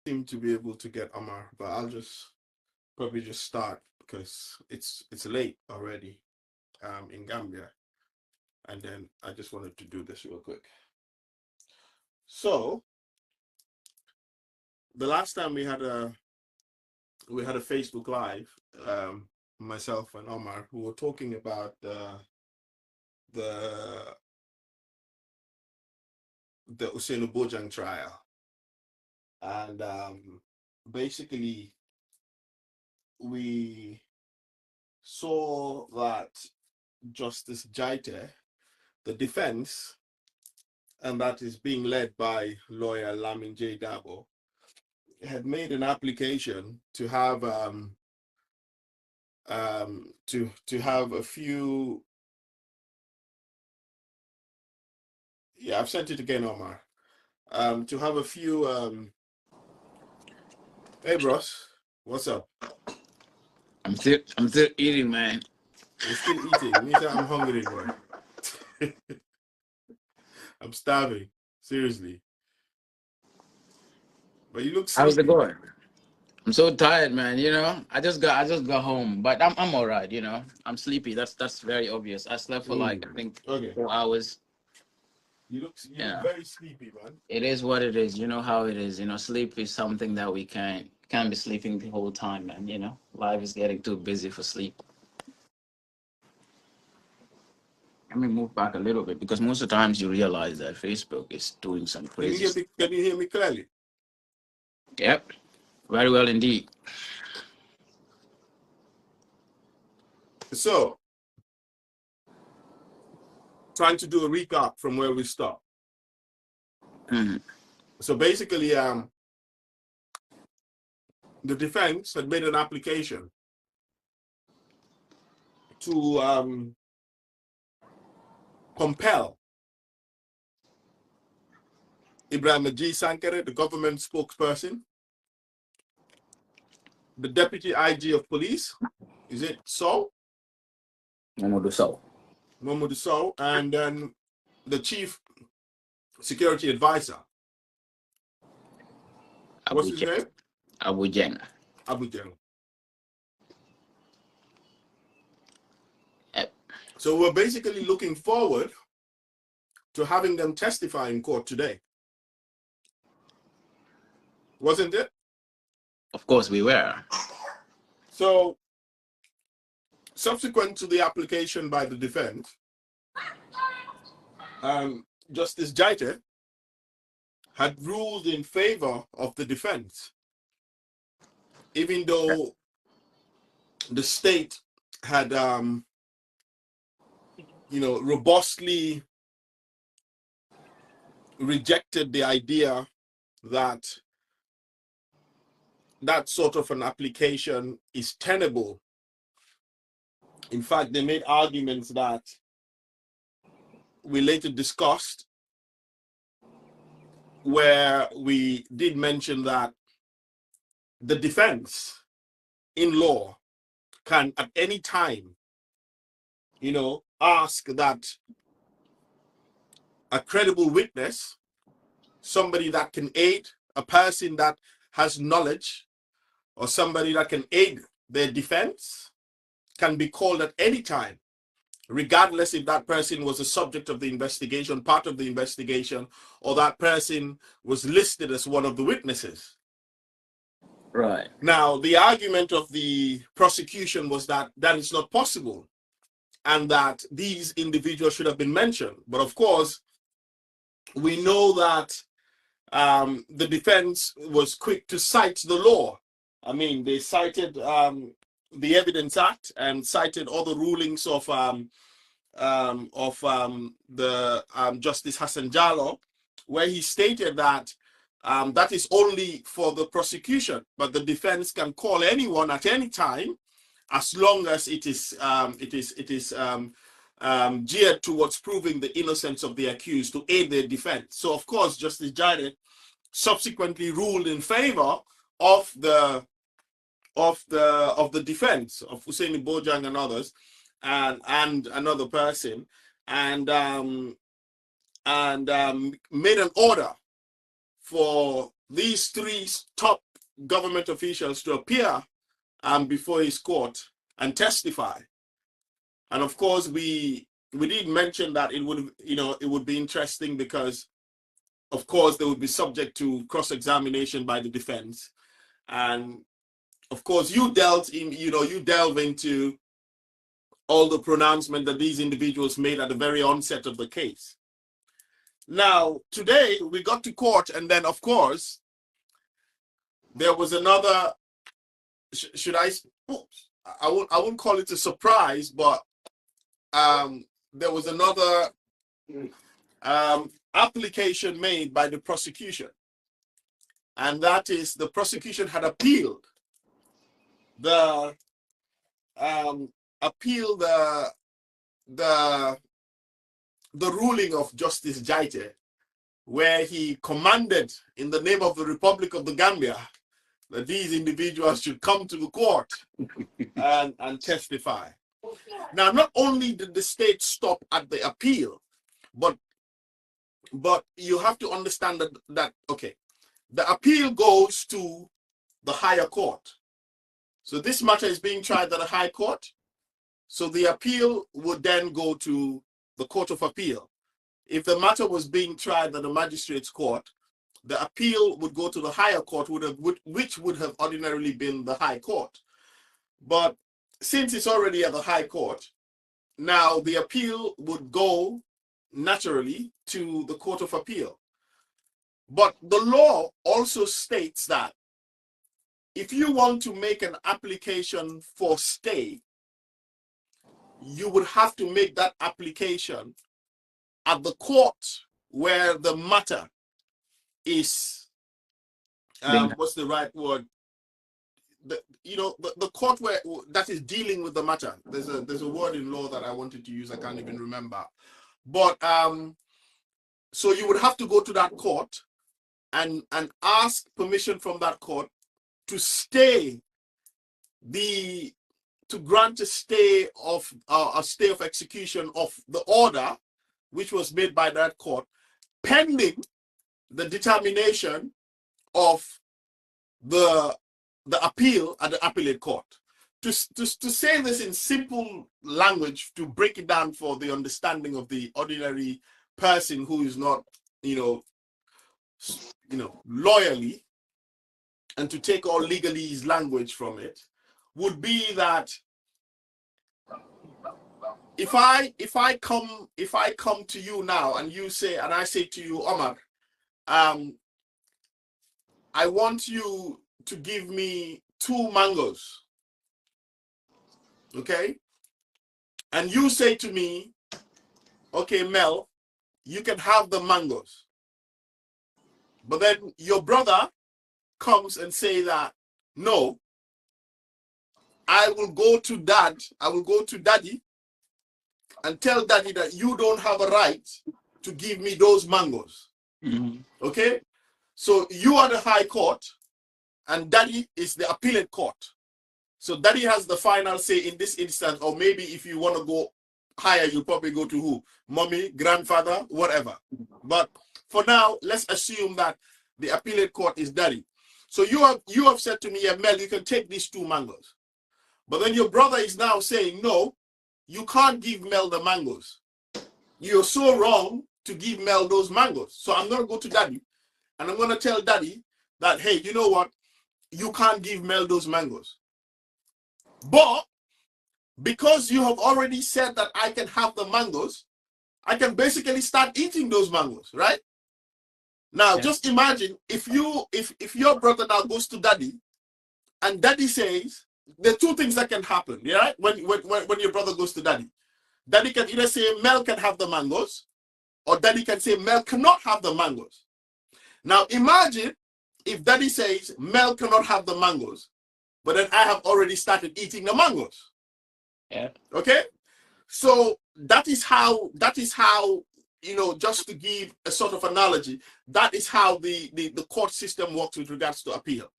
seem to be able to get Omar, but I'll probably just start because it's late already in Gambia, and then I just wanted to do this real quick. So the last time we had a Facebook Live, myself and Omar, who were talking about the Usainu Bojang trial, and basically we saw that Justice Jaite, the defense, and that is being led by lawyer Lamin J. Dabo, had made an application to have to have a few. Yeah, I've sent it again, Omar. To have a few. Hey, bros, what's up? I'm still eating, man. You're still eating? Me too, I'm hungry, boy. I'm starving, seriously. But you look sleepy. How's it going? I'm so tired, man. You know, I just got home, but I'm all right. You know, I'm sleepy. That's very obvious. I slept for like I think 4 hours. You look very sleepy, man. It is what it is. You know how it is. You know, sleep is something that we can't be sleeping the whole time, man. You know, life is getting too busy for sleep. Let me move back a little bit because most of the times you realize that Facebook is doing some crazy. Can you hear me clearly? Yep, very well indeed. So, trying to do a recap from where we stopped. So basically, the defense had made an application to compel Ibrahim G. Sankare, the government spokesperson, the deputy IG of police, is it so? Mamadou Sow, and then the chief security advisor. What's his name? Abu Jeng. Yep. So we're basically looking forward to having them testify in court today. Wasn't it? Of course we were. So, subsequent to the application by the defense, Justice Jaite had ruled in favor of the defense, even though the state had, robustly rejected the idea that that sort of an application is tenable. In fact, they made arguments that we later discussed, where we did mention that the defense in law can at any time, ask that a credible witness, somebody that can aid, a person that has knowledge, or somebody that can aid their defense, can be called at any time, regardless if that person was a subject of the investigation, part of the investigation, or that person was listed as one of the witnesses. Right. Now, the argument of the prosecution was that that is not possible and that these individuals should have been mentioned. But of course, we know that the defense was quick to cite the law. I mean, they cited the Evidence Act and cited other rulings of the Justice Hassan Jallow, where he stated that that is only for the prosecution, but the defense can call anyone at any time, as long as it is geared towards proving the innocence of the accused to aid their defense. So, of course, Justice Jaite subsequently ruled in favor of the defense of Usaini Bojang and others, and another person, and made an order for these three top government officials to appear before his court and testify. And of course, we did mention that it would, it would be interesting because, of course, they would be subject to cross-examination by the defense. And of course, you delve into all the pronouncement that these individuals made at the very onset of the case. Now, today we got to court, and then of course, there was another, I won't call it a surprise, but there was another application made by the prosecution. And that is, the prosecution had appealed the ruling of Justice Jaite, where he commanded in the name of the Republic of the Gambia that these individuals should come to the court and testify. Now, not only did the state stop at the appeal, but you have to understand that okay, the appeal goes to the higher court. So this matter is being tried at the high court. So the appeal would then go to the Court of Appeal. If the matter was being tried at the magistrate's court, the appeal would go to the higher court, which would have ordinarily been the high court. But since it's already at the high court, now the appeal would go naturally to the Court of Appeal. But the law also states that if you want to make an application for stay, you would have to make that application at the court where the matter is, what's the right word? The court where that is dealing with the matter. There's a word in law that I wanted to use, I can't even remember. But so you would have to go to that court and ask permission from that court to grant a stay of execution of the order which was made by that court, pending the determination of the appeal at the appellate court. To say this in simple language, to break it down for the understanding of the ordinary person who is not, lawyerly, and to take all legalese language from it, would be that if I come to you now and I say to you, Omar, I want you to give me 2 mangoes, okay? And you say to me, okay, Mel, you can have the mangoes. But then your brother comes and say that, no, I will go to daddy and tell daddy that you don't have a right to give me those mangoes. Mm-hmm. Okay? So you are the high court and daddy is the appellate court. So daddy has the final say in this instance, or maybe if you want to go higher, you'll probably go to who? Mommy, grandfather, whatever. But for now, let's assume that the appellate court is daddy. So you have said to me, yeah, Mel, you can take these 2 mangoes. But then your brother is now saying, no, you can't give Mel the mangoes. You're so wrong to give Mel those mangoes. So I'm going to go to daddy and I'm going to tell daddy that, hey, you know what? You can't give Mel those mangoes. But because you have already said that I can have the mangoes, I can basically start eating those mangoes, right? Now, yeah. Just imagine if your brother now goes to daddy and daddy says, there are 2 things that can happen, yeah? When your brother goes to daddy. Daddy can either say Mel can have the mangoes, or daddy can say Mel cannot have the mangoes. Now imagine if daddy says Mel cannot have the mangoes, but then I have already started eating the mangoes. Yeah. Okay? So that is how, just to give a sort of analogy, that is how the court system works with regards to appeal.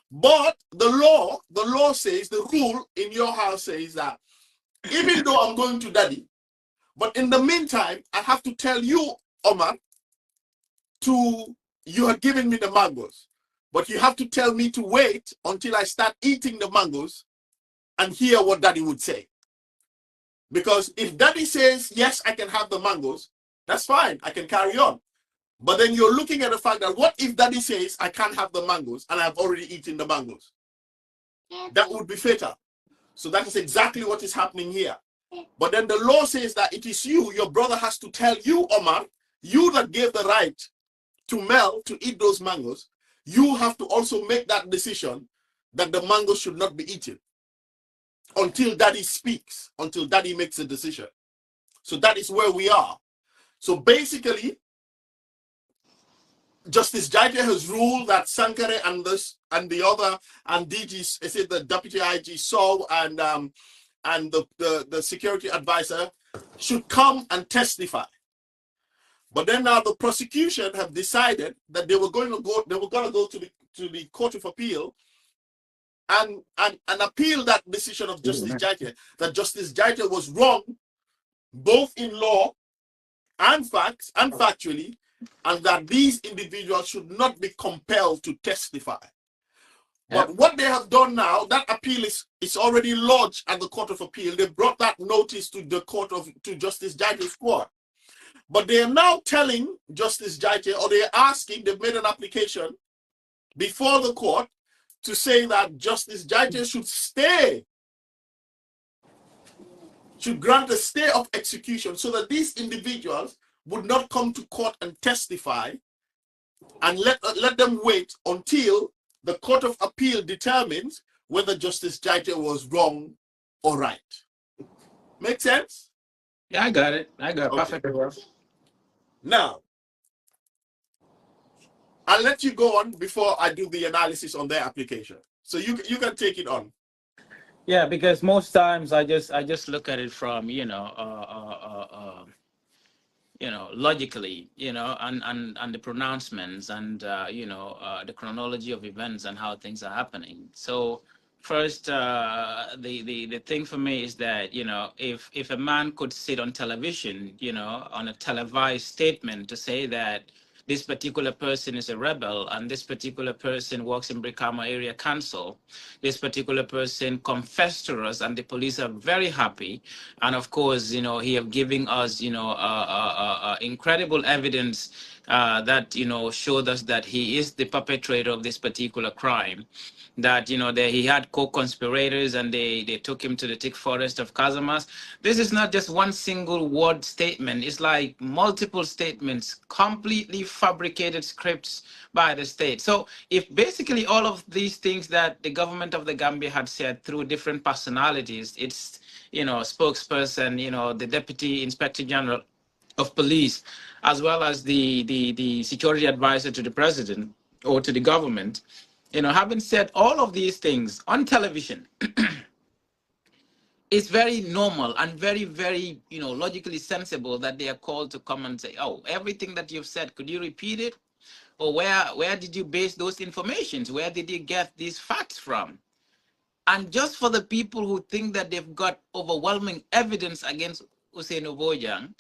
But the law says, the rule in your house says that even though I'm going to daddy, but in the meantime, I have to tell you, Omar, to you had given me the mangoes, but you have to tell me to wait until I start eating the mangoes and hear what daddy would say. Because if daddy says, yes, I can have the mangoes, that's fine, I can carry on. But then you're looking at the fact that what if daddy says, I can't have the mangoes and I've already eaten the mangoes? That would be fatal. So that is exactly what is happening here. But then the law says that it is you, your brother has to tell you, Omar, you that gave the right to Mel to eat those mangoes, you have to also make that decision that the mangoes should not be eaten until daddy speaks, until daddy makes a decision. So that is where we are. So basically, Justice Jaite has ruled that Sankare and the other and DG, I said the Deputy IG Saw and the security advisor should come and testify. But then now the prosecution have decided that they were going to go to the Court of Appeal and appeal that decision of Justice Jaite, that Justice Jaite was wrong, both in law and facts and factually, and that these individuals should not be compelled to testify. But what they have done now, that appeal is already lodged at the Court of Appeal. They brought that notice to Justice Jaite's court. But they are now telling Justice Jaite, or they're asking, they've made an application before the court to say that Justice Jaite should grant a stay of execution so that these individuals would not come to court and testify, and let them wait until the Court of Appeal determines whether Justice Jaite was wrong or right. Make sense? Yeah, I got it. Perfectly well. Now, I'll let you go on before I do the analysis on their application. So you can take it on. Yeah, because most times I just look at it from logically, and the pronouncements and the chronology of events and how things are happening. So first, the thing for me is that if a man could sit on television, on a televised statement to say that this particular person is a rebel and this particular person works in Brikama Area Council, this particular person confessed to us and the police are very happy. And of course, he have given us, incredible evidence that, showed us that he is the perpetrator of this particular crime, that that he had co-conspirators and they took him to the thick forest of Casamas. This is not just one single word statement. It's like multiple statements, completely fabricated scripts by the state. So if basically all of these things that the government of the Gambia had said through different personalities, its spokesperson, the deputy inspector general of police, as well as the security advisor to the president or to the government, having said all of these things on television, it's very normal and very, very, logically sensible that they are called to come and say, oh, everything that you've said, could you repeat it? Or where did you base those informations? Where did you get these facts from? And just for the people who think that they've got overwhelming evidence against Hussein Obojang,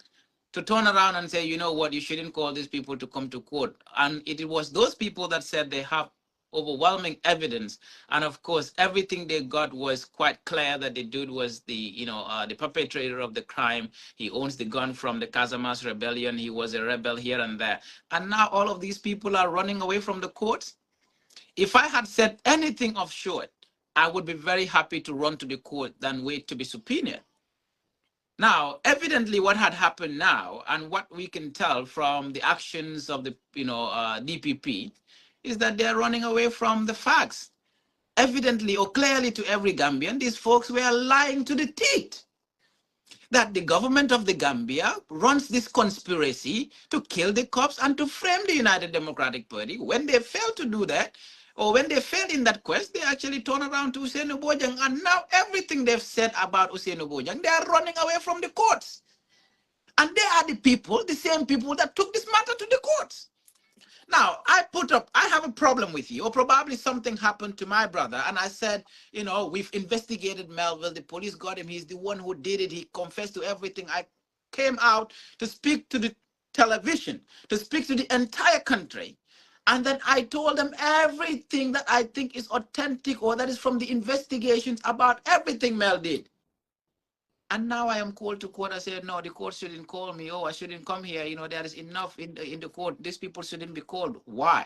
to turn around and say, you know what, you shouldn't call these people to come to court. And it was those people that said they have overwhelming evidence. And of course, everything they got was quite clear that the dude was the perpetrator of the crime. He owns the gun from the Casamas rebellion. He was a rebel here and there. And now all of these people are running away from the courts. If I had said anything of short, I would be very happy to run to the court than wait to be subpoenaed. Now, evidently, what had happened now, and what we can tell from the actions of the DPP, is that they're running away from the facts. Evidently or clearly to every Gambian, these folks were lying to the teeth. That the government of the Gambia runs this conspiracy to kill the cops and to frame the United Democratic Party. When they fail to do that, or when they failed in that quest, they actually turn around to Hussein Obojang, and now everything they've said about Hussein Obojang, they are running away from the courts. And they are the same people that took this matter to the courts. Now, I have a problem with you, or probably something happened to my brother, and I said, we've investigated Melville, the police got him, he's the one who did it, he confessed to everything. I came out to speak to the television, to speak to the entire country, And then I told them everything that I think is authentic or that is from the investigations about everything Mel did. And now I am called to court. I said, no, the court shouldn't call me. Oh, I shouldn't come here. You know, there is enough in the court. These people shouldn't be called. Why?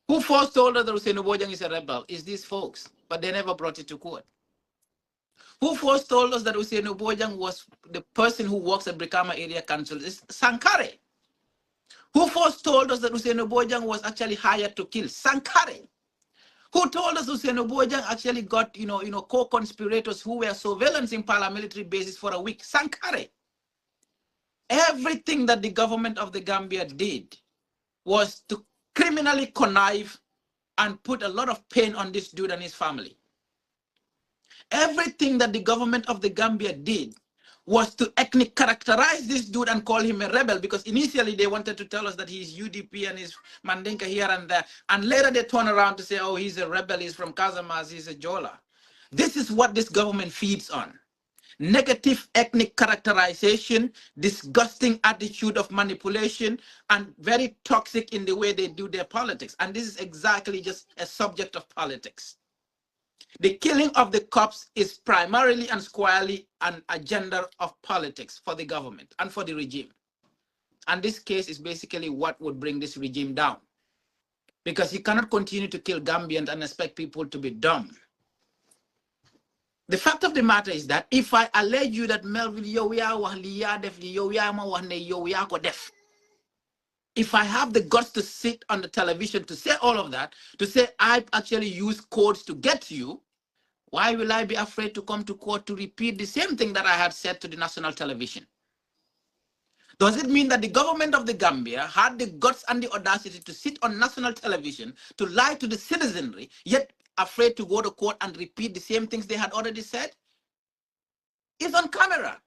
Who first told us that Hussein Obojang is a rebel? Is these folks. But they never brought it to court. Who first told us that Hussein Obojang was the person who works at Brikama Area Council? It's Sankare. Who first told us that Hussein Obojang was actually hired to kill? Sankare. Who told us Hussein Obojang actually got, co-conspirators who were surveillancing paramilitary bases for a week? Sankare. Everything that the government of the Gambia did was to criminally connive and put a lot of pain on this dude and his family. Everything that the government of the Gambia did was to ethnic characterize this dude and call him a rebel, because initially they wanted to tell us that he's UDP and he's Mandinka here and there. And later they turn around to say, oh, he's a rebel, he's from Casamance, he's a Jola. This is what this government feeds on. Negative ethnic characterization, disgusting attitude of manipulation, and very toxic in the way they do their politics. And this is exactly just a subject of politics. The killing of the cops is primarily and squarely an agenda of politics for the government and for the regime. And this case is basically what would bring this regime down. Because you cannot continue to kill Gambians and expect people to be dumb. The fact of the matter is that if I allege you that Melville if I have the guts to sit on the television to say all of that, to say I actually use codes to get you, why will I be afraid to come to court to repeat the same thing that I had said to the national television? Does it mean that the government of the Gambia had the guts and the audacity to sit on national television to lie to the citizenry, yet afraid to go to court and repeat the same things they had already said? It's on camera.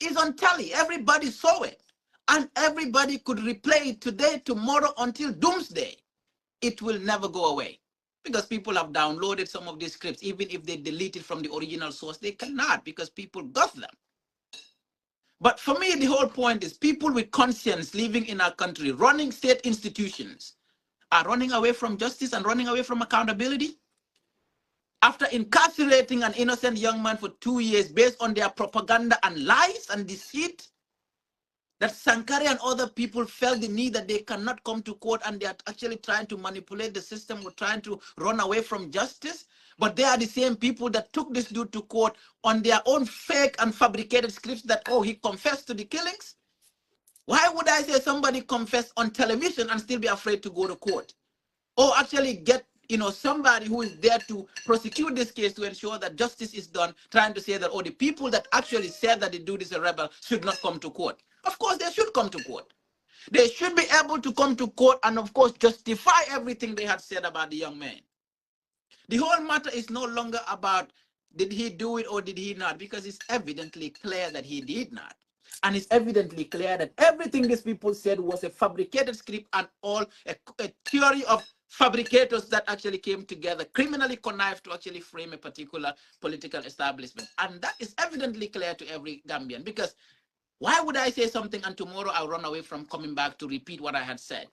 It's on telly. Everybody saw it. And everybody could replay it today, tomorrow, until doomsday. It will never go away. Because people have downloaded some of these scripts. Even if they delete it from the original source, they cannot, because people got them. But for me, the whole point is people with conscience living in our country, running state institutions, are running away from justice and running away from accountability. After incarcerating an innocent young man for 2 years based on their propaganda and lies and deceit, that Sankari and other people felt the need that they cannot come to court and they are actually trying to manipulate the system or trying to run away from justice. But they are the same people that took this dude to court on their own fake and fabricated scripts that, oh, he confessed to the killings. Why would I say somebody confess on television and still be afraid to go to court? Or actually get somebody who is there to prosecute this case to ensure that justice is done, trying to say that, oh, the people that actually said that the dude is a rebel should not come to court. Of course, they should come to court. They should be able to come to court and, of course, justify everything they had said about the young man. The whole matter is no longer about did he do it or did he not, because it's evidently clear that he did not. And it's evidently clear that everything these people said was a fabricated script and all a theory of fabricators that actually came together, criminally connived to actually frame a particular political establishment. And that is evidently clear to every Gambian, because why would I say something and tomorrow I'll run away from coming back to repeat what I had said?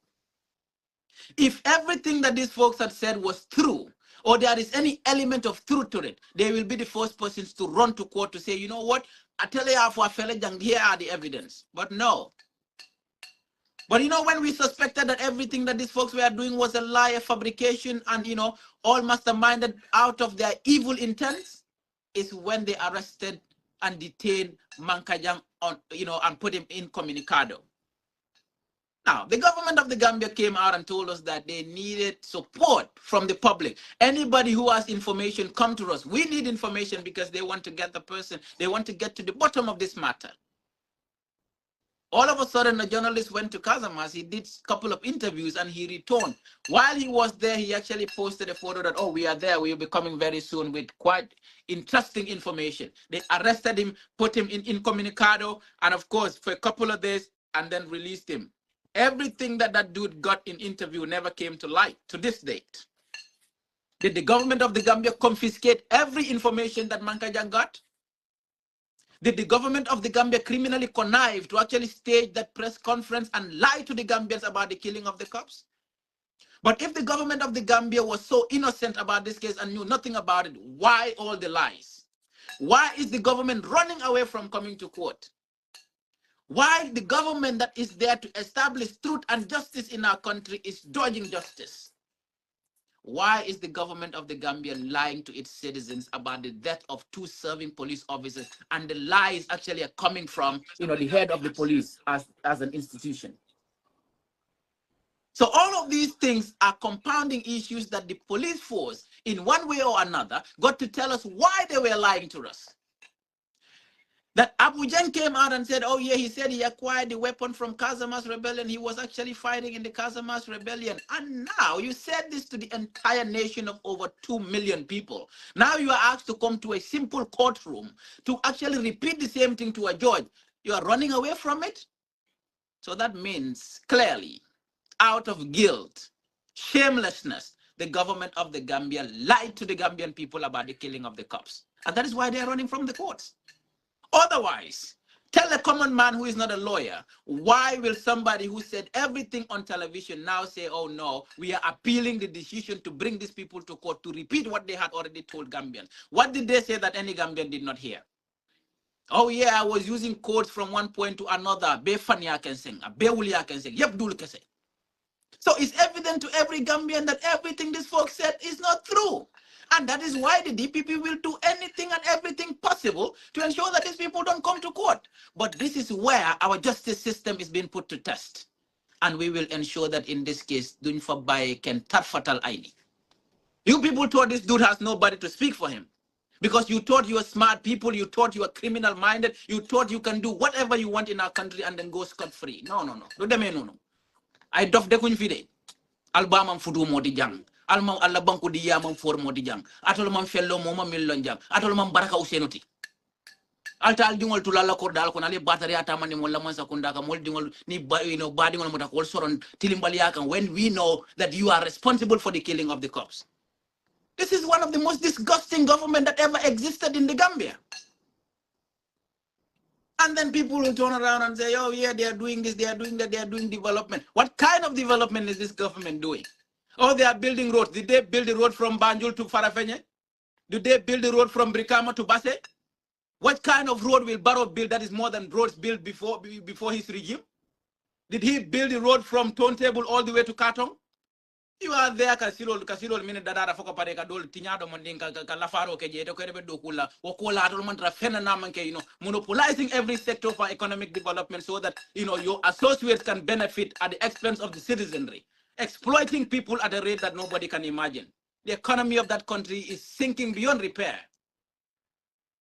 If everything that these folks had said was true, or there is any element of truth to it, they will be the first persons to run to court to say, you know what, here are the evidence. But no. But when we suspected that everything that these folks were doing was a lie, a fabrication, and all masterminded out of their evil intents, is when they arrested and detained Mankajang and put him incommunicado. Now, the government of the Gambia came out and told us that they needed support from the public. Anybody who has information, come to us. We need information because they want to get the person, they want to get to the bottom of this matter. All of a sudden, a journalist went to Casamance. He did a couple of interviews and he returned. While he was there, he actually posted a photo that, oh, we are there. We will be coming very soon with quite interesting information. They arrested him, put him in incommunicado, and of course, for a couple of days, and then released him. Everything that dude got in interview never came to light to this date. Did the government of the Gambia confiscate every information that Mankajang got? Did the government of the Gambia criminally connive to actually stage that press conference and lie to the Gambians about the killing of the cops? But if the government of the Gambia was so innocent about this case and knew nothing about it, why all the lies? Why is the government running away from coming to court? Why the government that is there to establish truth and justice in our country is dodging justice? Why is the government of the Gambia lying to its citizens about the death of 2 serving police officers, and the lies actually are coming from, the head of the police as an institution? So all of these things are compounding issues that the police force, in one way or another, got to tell us why they were lying to us. That Abu Jan came out and said, oh yeah, he said he acquired the weapon from Casamas rebellion. He was actually fighting in the Casamas rebellion. And now you said this to the entire nation of over 2 million people. Now you are asked to come to a simple courtroom to actually repeat the same thing to a judge. You are running away from it? So that means clearly, out of guilt, shamelessness, the government of the Gambia lied to the Gambian people about the killing of the cops. And that is why they are running from the courts. Otherwise, tell a common man who is not a lawyer, why will somebody who said everything on television now say, oh no, we are appealing the decision to bring these people to court to repeat what they had already told Gambians? What did they say that any Gambian did not hear? Oh yeah, I was using codes from one point to another. Be funny I can sing, be wuli I can sing, yep dul kese. So it's evident to every Gambian that everything this folks said is not true. And that is why the DPP will do anything and everything possible to ensure that these people don't come to court. But this is where our justice system is being put to test. And we will ensure that in this case, Dun Fabai can tat fatal aini. You people thought this dude has nobody to speak for him. Because you thought you were smart people, you thought you were criminal minded, you thought you can do whatever you want in our country and then go scot-free. No. No. I dof de kuñ fi de albamam fudu modi jang almam alla banku di yamam for modi jang atol mam fello moma millon jang atol mam baraka usenoti alta al dingol tulala ko dal ko nali batari atamani mo lamon sakunda ka mol dingol ni badingol mota ko soron tilimbal yakan, when we know that you are responsible for the killing of the cops. This is one of the most disgusting government that ever existed in the Gambia. And then people will turn around and say, oh yeah, they are doing this, they are doing that, they are doing development. What kind of development is this government doing? Oh, they are building roads. Did they build the road from Banjul to Farafenye? Did they build the road from Brikama to Basse? What kind of road will Barrow build that is more than roads built before his regime? Did he build the road from Turntable all the way to Katong? You are there kasirol mine dadara foko pare ka dol tinyado mondin ka lafaro ke jeto ko rebe do kula o kola to man tra fena na man ke monopolizing every sector for economic development so that your associates can benefit at the expense of the citizenry, exploiting people at a rate that nobody can imagine. The economy of that country is sinking beyond repair.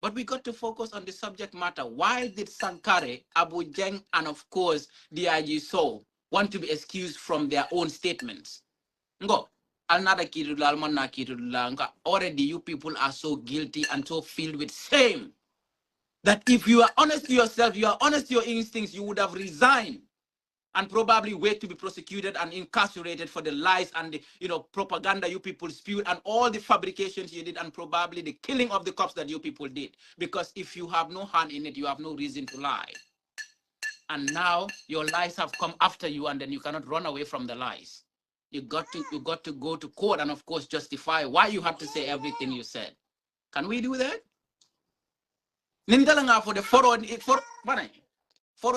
But we got to focus on the subject matter. Why did Sankare, Abu Jeng, and of course DIG Sow want to be excused from their own statements? Ngo, already you people are so guilty and so filled with shame that if you are honest to yourself, you are honest to your instincts, you would have resigned and probably wait to be prosecuted and incarcerated for the lies and the propaganda you people spewed and all the fabrications you did and probably the killing of the cops that you people did. Because if you have no hand in it, you have no reason to lie. And now your lies have come after you, and then you cannot run away from the lies. You got to go to court and of course justify why you had to say everything you said. Can we do that? Nintalanga for the for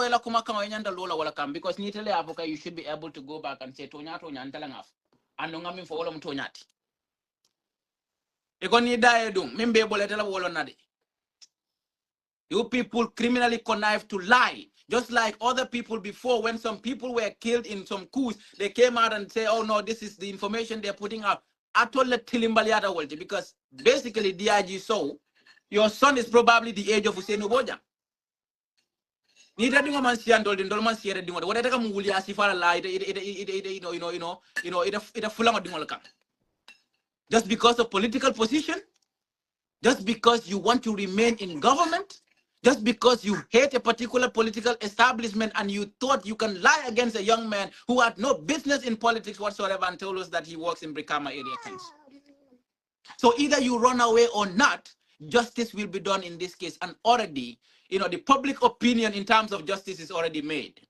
ela kuma kama nyanda lola wala kam, because nitele avoka you should be able to go back and say tonya ntalanga ando ngami for wala mtonyati e koni dae dum mimbe boletela wolo nade. You people criminally connive to lie. Just like other people before, when some people were killed in some coups, they came out and say, oh no, this is the information they're putting out. I told the Tilimbaliata Walti, because basically DIG Sow, your son is probably the age of Hussein Oboja. Just because of political position, just because you want to remain in government, just because you hate a particular political establishment and you thought you can lie against a young man who had no business in politics whatsoever and told us that he works in Brikama area. So either you run away or not, justice will be done in this case. And already, the public opinion in terms of justice is already made.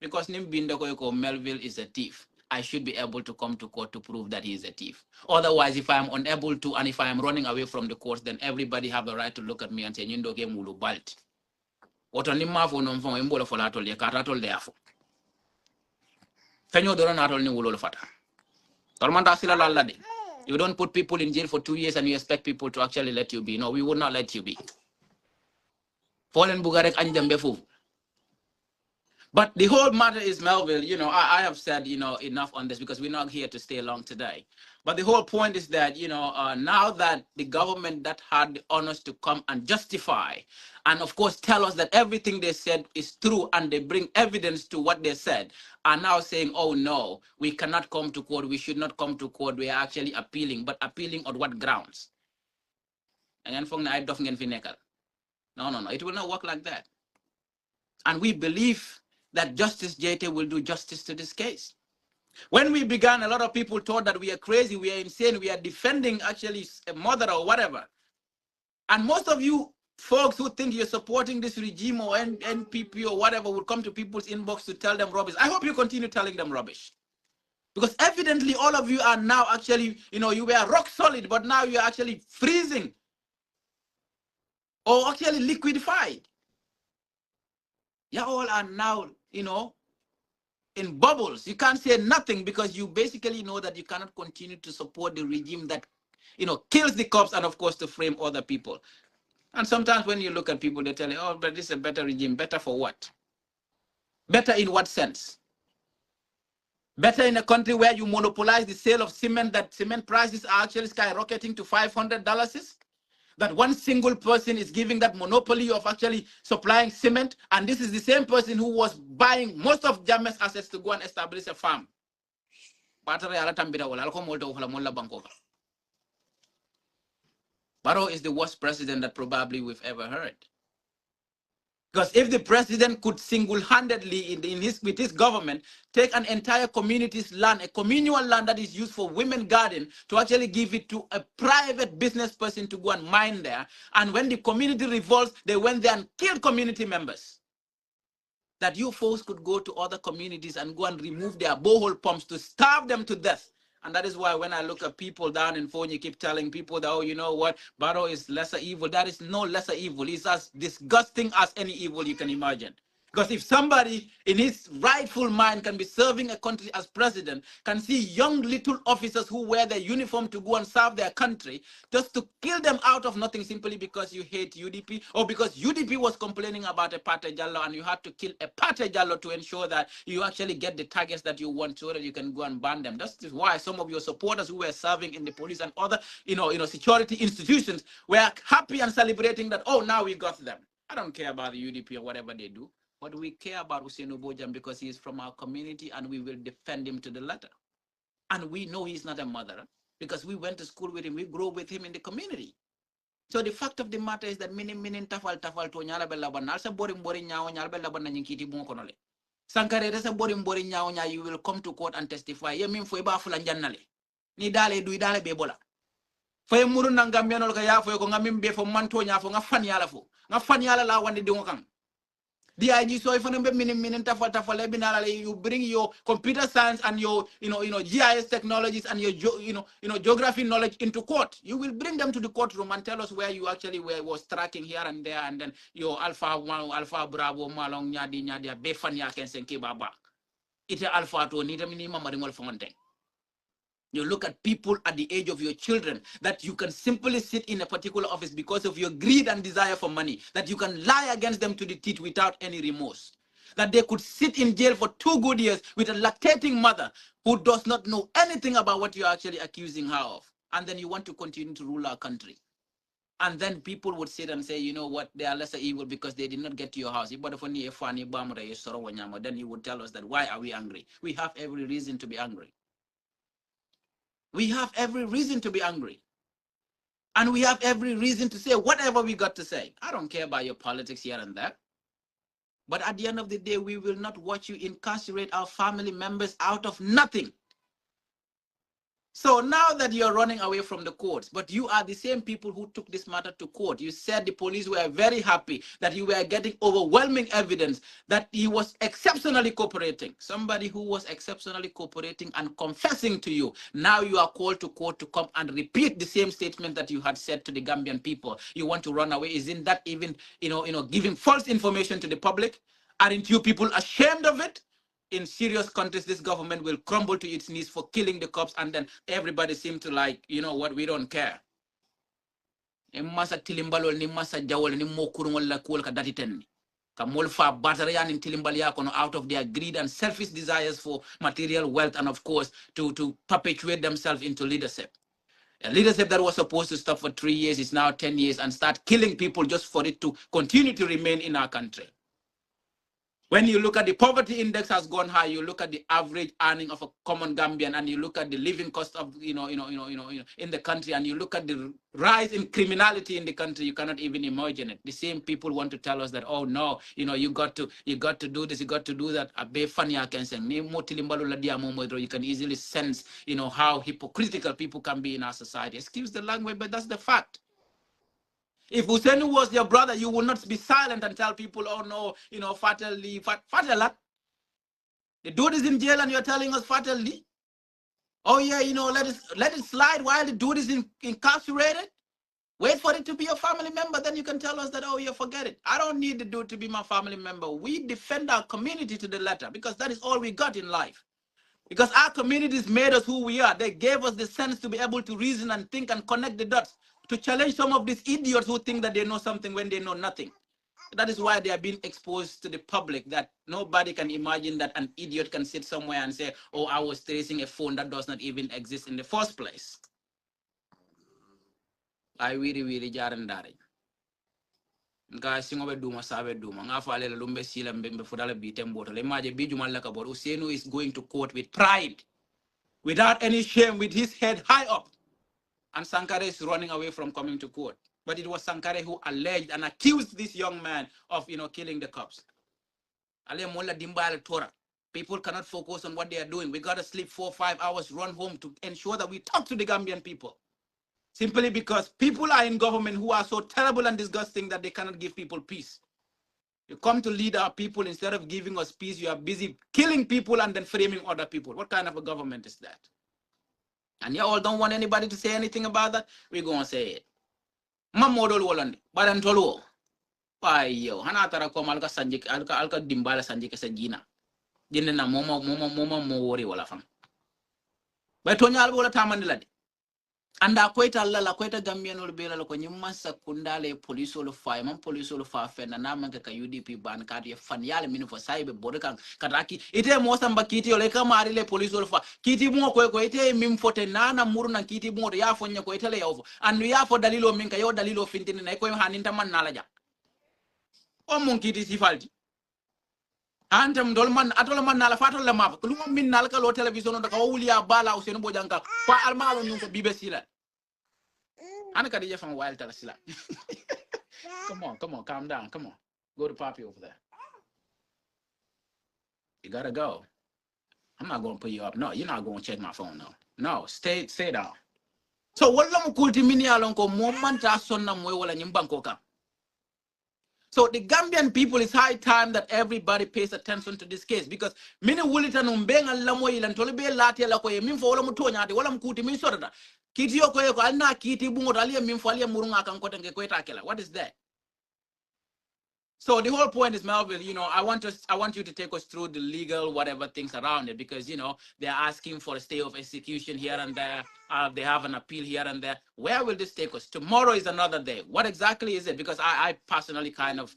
Because Melville is a thief. I should be able to come to court to prove that he is a thief. Otherwise, if I am unable to, and if I am running away from the court, then everybody have the right to look at me and say, "Nyindo ke mulu balt." Otoni mafo no mfo embola fola tol ye karatol defo. Fenyo dora natol ni wulo fata. Tolmanda sila lalla de. You don't put people in jail for 2 years and you expect people to actually let you be. No, we would not let you be. Fallen bugarek anjambe fu. But the whole matter is, Melville, I have said, enough on this because we're not here to stay long today. But the whole point is that, now that the government that had the honors to come and justify and, of course, tell us that everything they said is true and they bring evidence to what they said, are now saying, oh, no, we cannot come to court. We should not come to court. We are actually appealing. But appealing on what grounds? And no, it will not work like that. And we believe that Justice JT will do justice to this case. When we began, a lot of people thought that we are crazy, we are insane, we are defending actually a mother or whatever. And most of you folks who think you're supporting this regime or NPP or whatever will come to people's inbox to tell them rubbish. I hope you continue telling them rubbish. Because evidently all of you are now actually, you were rock solid, but now you're actually freezing or actually liquefied. You all are now, in bubbles. You can't say nothing because you basically know that you cannot continue to support the regime that, kills the cops and, of course, to frame other people. And sometimes when you look at people, they tell you, oh, but this is a better regime. Better for what? Better in what sense? Better in a country where you monopolize the sale of cement, that cement prices are actually skyrocketing to $500? That one single person is giving that monopoly of actually supplying cement, and this is the same person who was buying most of Jammeh's assets to go and establish a farm. Barrow is the worst president that probably we've ever heard. Because if the president could single-handedly, with his government, take an entire community's land, a communal land that is used for women garden, to actually give it to a private business person to go and mine there, and when the community revolts, they went there and killed community members. That you folks could go to other communities and go and remove their borehole pumps to starve them to death. And that is why when I look at people down in phone, you keep telling people that, oh, you know what, Barrow is lesser evil. That is no lesser evil. It's as disgusting as any evil you can imagine. Because if somebody in his rightful mind can be serving a country as president, can see young little officers who wear their uniform to go and serve their country, just to kill them out of nothing simply because you hate UDP, or because UDP was complaining about a Pate Jallo and you had to kill a Pate Jallo to ensure that you actually get the targets that you want so that you can go and ban them. That's why some of your supporters who were serving in the police and other security institutions were happy and celebrating that, oh, now we got them. I don't care about the UDP or whatever they do. But we care about Hussein Obojam because he is from our community and we will defend him to the letter. And we know he's not a murderer because we went to school with him. We grew with him in the community. So the fact of the matter is that minin tafal to nyala bella ban alsa boring nyao nyala bella ban nyinkiti bon konole. Sankare resa boring nyao nya, you will come to court and testify. Ye min fo ba fula jannale. Ni dale du dale be bola. Fo muru nangam yanol ka ya fo ko ngamim be fo manto nya fo nga fan yala fo. Nga fan yala la wande dingo kan. DIG so if you bring your computer science and your GIS technologies and your geography knowledge into court, you will bring them to the courtroom and tell us where you actually was tracking here and there, and then your alpha 1 alpha bravo malong nyadi befan ya ken senki baba ite alpha to ni tamini mama ringol fonte. You look at people at the age of your children, that you can simply sit in a particular office because of your greed and desire for money, that you can lie against them to the teeth without any remorse, that they could sit in jail for 2 good years with a lactating mother who does not know anything about what you're actually accusing her of. And then you want to continue to rule our country. And then people would sit and say, you know what, they are lesser evil because they did not get to your house. Then you would tell us that, why are we angry? We have every reason to be angry. We have every reason to be angry. And we have every reason to say whatever we got to say. I don't care about your politics here and there. But at the end of the day, we will not watch you incarcerate our family members out of nothing. So now that you're running away from the courts, but you are the same people who took this matter to court. You said the police were very happy that you were getting overwhelming evidence that he was exceptionally cooperating. Somebody who was exceptionally cooperating and confessing to you. Now you are called to court to come and repeat the same statement that you had said to the Gambian people. You want to run away. Isn't that even, giving false information to the public? Aren't you people ashamed of it? In serious countries, this government will crumble to its knees for killing the cops, and then everybody seem to like, you know what, we don't care. Masa tilimbalol ni masa jawol ni mokurungol la kuol ka datiten. Kamol fa batarian in tilimbalia kono out of their greed and selfish desires for material wealth, and of course to perpetuate themselves into leadership. A leadership that was supposed to stop for 3 years is now 10 years and start killing people just for it to continue to remain in our country. When you look at the poverty index has gone high, you look at the average earning of a common Gambian, and you look at the living cost of in the country, and you look at the rise in criminality in the country, you cannot even imagine it. The same people want to tell us that, oh no, you got to do this, you got to do that. You can easily sense, how hypocritical people can be in our society. Excuse the language, but that's the fact. If Hussein was your brother, you will not be silent and tell people, oh no, fatally. The dude is in jail and you're telling us fatally. Oh yeah, let it slide while the dude is incarcerated. Wait for it to be a family member, then you can tell us that, oh yeah, forget it. I don't need the dude to be my family member. We defend our community to the letter because that is all we got in life. Because our communities made us who we are. They gave us the sense to be able to reason and think and connect the dots, to challenge some of these idiots who think that they know something when they know nothing. That is why they are being exposed to the public, that nobody can imagine that an idiot can sit somewhere and say, oh, I was tracing a phone that does not even exist in the first place. I really jarandari. Nga singobe duma sabe duma nga fale la lumbe sila mbembe fudala bitemboto le maje bijumal la kabor. Usenu is going to court with pride, without any shame, with his head high up. And Sankare is running away from coming to court. But it was Sankare who alleged and accused this young man of, killing the cops. People cannot focus on what they are doing. We got to sleep 4 or 5 hours, run home to ensure that we talk to the Gambian people. Simply because people are in government who are so terrible and disgusting that they cannot give people peace. You come to lead our people, instead of giving us peace, you are busy killing people and then framing other people. What kind of a government is that? And you all don't want anybody to say anything about that? We're going to say it. Mamodol Wolandi, Badantolo. Why, yo, Hanatara come alka sanjik, alka dimbala sanjik sa jina. Jinna moma mo wori wala fam. But Tonya Albola Tamandiladi. And I quite a la quite a Gambian will be like when you must secundale police or fire, man police or fire, and Namaka UDP ban cardia fanyal min for cyber bodekan Kataki. It a mosamba kitty or like a marile police or fire. Kitty mo quete mim for tenana murna kitty mo ya for your quetele over. And we are for Dalilo Minka, your Dalilo Fintin and Equa Hanintaman Nalaja. O monkey is ifalti. Antam dolman atolaman nala fatol la map. Kuluma min nalka lo television on the Kaulia Bala or Senobojanka. Kwa almalo no bibesila. Anaka DJ from Wild Talasila. Come on, calm down. Come on. Go to Poppy over there. You gotta go. I'm not gonna put you up. No, you're not gonna check my phone now. No, stay down. So what long kulti mini alonko momenta sonna mwe wala nyimbanko ka. So the Gambian people, it's high time that everybody pays attention to this case, because many wulitan umbenga lamo ilan tolebe lati la koye min fo wala mutonya ati wala mkuti min sorda. Kiti yo koye ko alna kiti bungo alia min fo alia murunga kan kote nge kweta kela. What is that? So the whole point is, Melville, I want you to take us through the legal whatever things around it, because they're asking for a stay of execution here and there. They have an appeal here and there. Where will this take us? Tomorrow is another day. What exactly is it? Because I personally kind of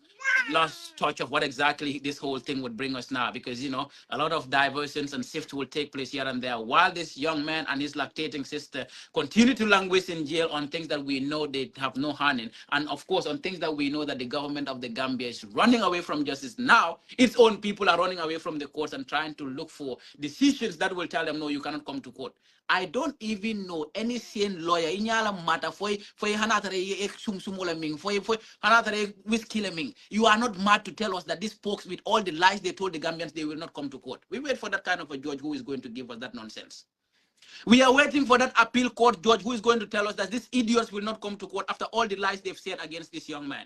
lost touch of what exactly this whole thing would bring us now, because a lot of diversions and shifts will take place here and there, while this young man and his lactating sister continue to languish in jail on things that we know they have no hand in, and of course on things that we know that the government of the Gambia is running away from justice. Now its own people are running away from the courts and trying to look for decisions that will tell them, no, you cannot come to court. I don't even know any sane lawyer in yala matter for hanatare sumsumula ming for hanatare whiskey ming. You are not mad to tell us that these folks, with all the lies they told the Gambians, they will not come to court. We wait for that kind of a judge who is going to give us that nonsense. We are waiting for that appeal court judge who is going to tell us that these idiots will not come to court after all the lies they've said against this young man.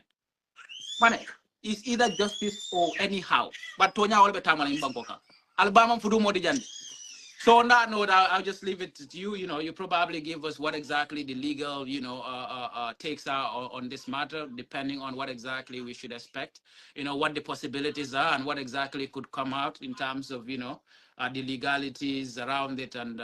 Money is either justice or anyhow. But Tonya all the time in Bangkok. Alabama Fudu Modijan. So on that note, I'll just leave it to you. You know, you probably give us what exactly the legal, takes are on this matter, depending on what exactly we should expect. You know, what the possibilities are and what exactly could come out in terms of, the legalities around it and,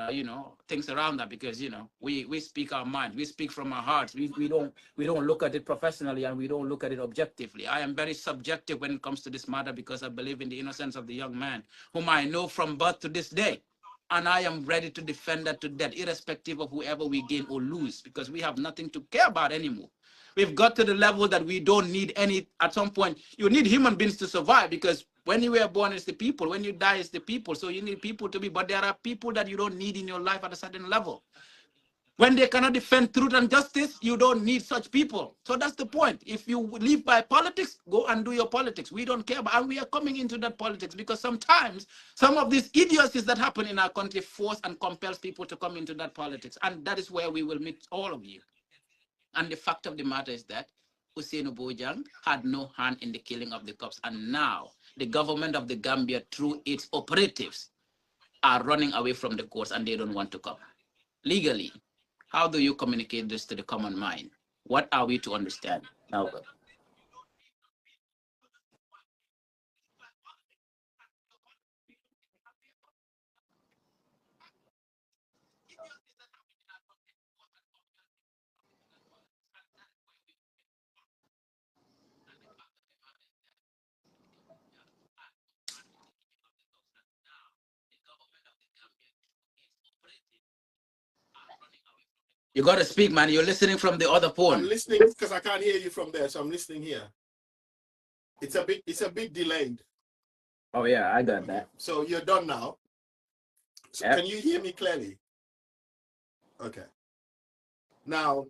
things around that. Because, we speak our mind, we speak from our hearts. We don't look at it professionally and we don't look at it objectively. I am very subjective when it comes to this matter because I believe in the innocence of the young man, whom I know from birth to this day. And I am ready to defend that to death, irrespective of whoever we gain or lose, because we have nothing to care about anymore. We've got to the level that we don't need any, at some point, you need human beings to survive, because when you were born, it's the people. When you die, it's the people. So you need people to be, but there are people that you don't need in your life at a certain level. When they cannot defend truth and justice, you don't need such people. So that's the point. If you live by politics, go and do your politics. We don't care about, and we are coming into that politics because sometimes some of these idiocies that happen in our country force and compels people to come into that politics. And that is where we will meet all of you. And the fact of the matter is that Hussein Bojang had no hand in the killing of the cops. And now the government of the Gambia, through its operatives, are running away from the courts and they don't want to come. Legally, how do you communicate this to the common mind? What are we to understand? Albert? You got to speak, man. You're listening from the other phone. I'm listening because I can't hear you from there, so I'm listening here. It's a bit delayed. Oh yeah, I got that. So you're done now. So Yep. Can you hear me clearly? Okay. Now,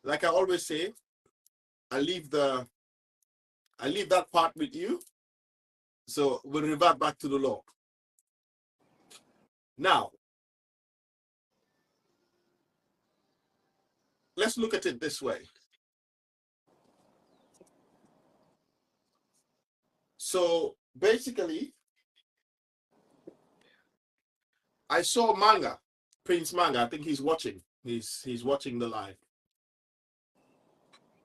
like I always say, I leave that part with you. So we'll revert back to the law. Now, let's look at it this way. So basically, I saw Manga, Prince Manga. I think he's watching. He's watching the live.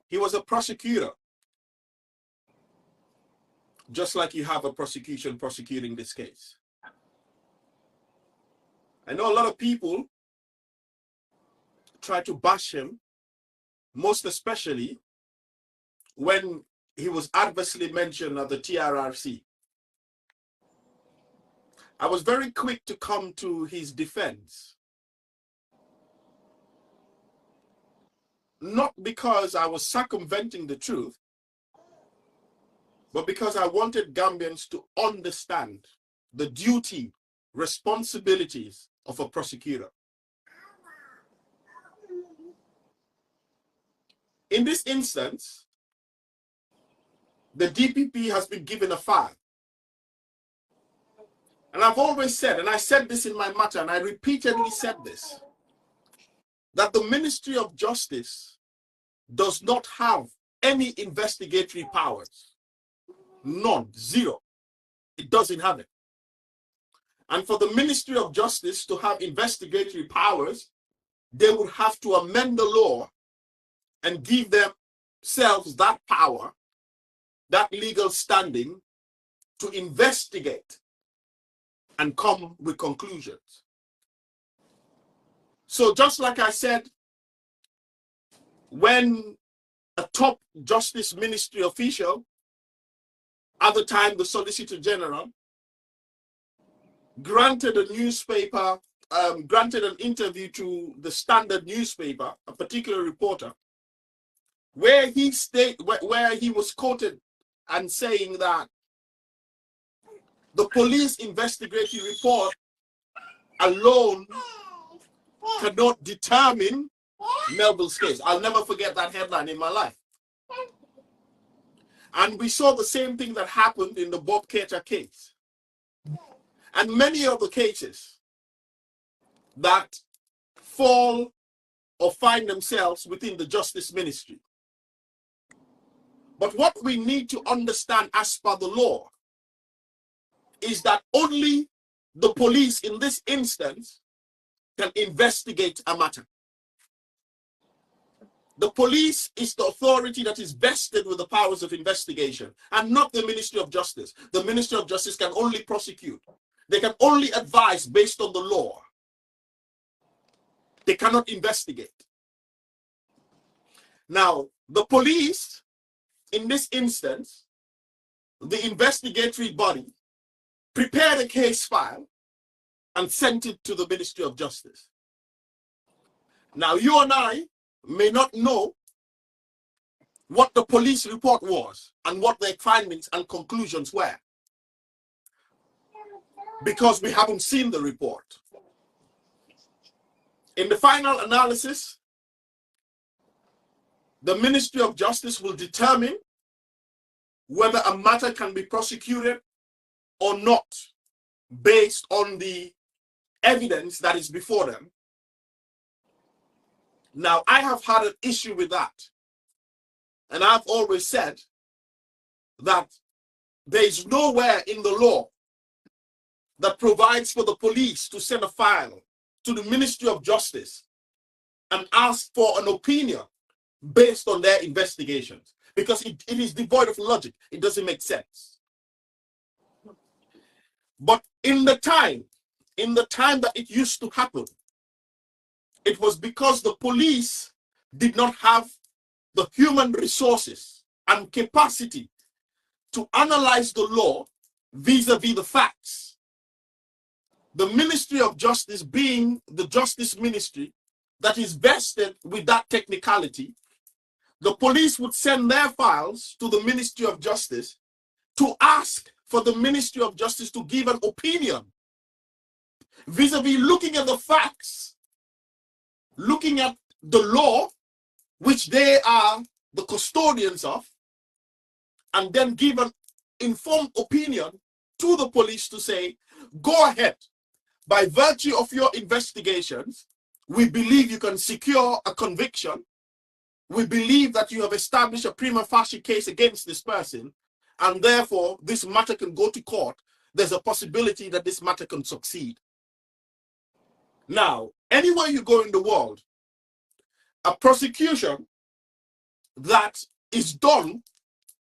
He was a prosecutor, just like you have a prosecution prosecuting this case. I know a lot of people try to bash him, most especially when he was adversely mentioned at the TRRC. I was very quick to come to his defense. Not because I was circumventing the truth, but because I wanted Gambians to understand the duty, responsibilities of a prosecutor. In this instance, the DPP has been given a file. And I've always said, and I said this in my matter, and I repeatedly said this, that the Ministry of Justice does not have any investigatory powers. None, zero. It doesn't have it. And for the Ministry of Justice to have investigatory powers, they would have to amend the law and give themselves that power, that legal standing to investigate and come with conclusions. So just like I said, when a top Justice Ministry official, at the time the Solicitor General, granted a newspaper, granted an interview to the Standard newspaper, a particular reporter, where he was quoted and saying that the police investigatory report alone cannot determine Melville's case. I'll never forget that headline in my life. And we saw the same thing that happened in the Bob Keita case. And many other cases that fall or find themselves within the justice ministry. But what we need to understand as per the law is that only the police in this instance can investigate a matter. The police is the authority that is vested with the powers of investigation and not the Ministry of Justice. The Ministry of Justice can only prosecute. They can only advise based on the law. They cannot investigate. Now, the police, in this instance, the investigatory body, prepared a case file and sent it to the Ministry of Justice. Now, you and I may not know what the police report was and what their findings and conclusions were, because we haven't seen the report. In the final analysis, the Ministry of Justice will determine whether a matter can be prosecuted or not based on the evidence that is before them. Now, I have had an issue with that. And I've always said that there is nowhere in the law that provides for the police to send a file to the Ministry of Justice and ask for an opinion based on their investigations, because it is devoid of logic. It doesn't make sense. But in the time that it used to happen, it was because the police did not have the human resources and capacity to analyze the law vis-a-vis the facts. The Ministry of Justice, being the justice ministry that is vested with that technicality, the police would send their files to the Ministry of Justice to ask for the Ministry of Justice to give an opinion vis-a-vis looking at the facts, looking at the law, which they are the custodians of, and then give an informed opinion to the police to say, go ahead. By virtue of your investigations, we believe you can secure a conviction. We believe that you have established a prima facie case against this person, and therefore this matter can go to court. There's a possibility that this matter can succeed. Now, anywhere you go in the world, a prosecution that is done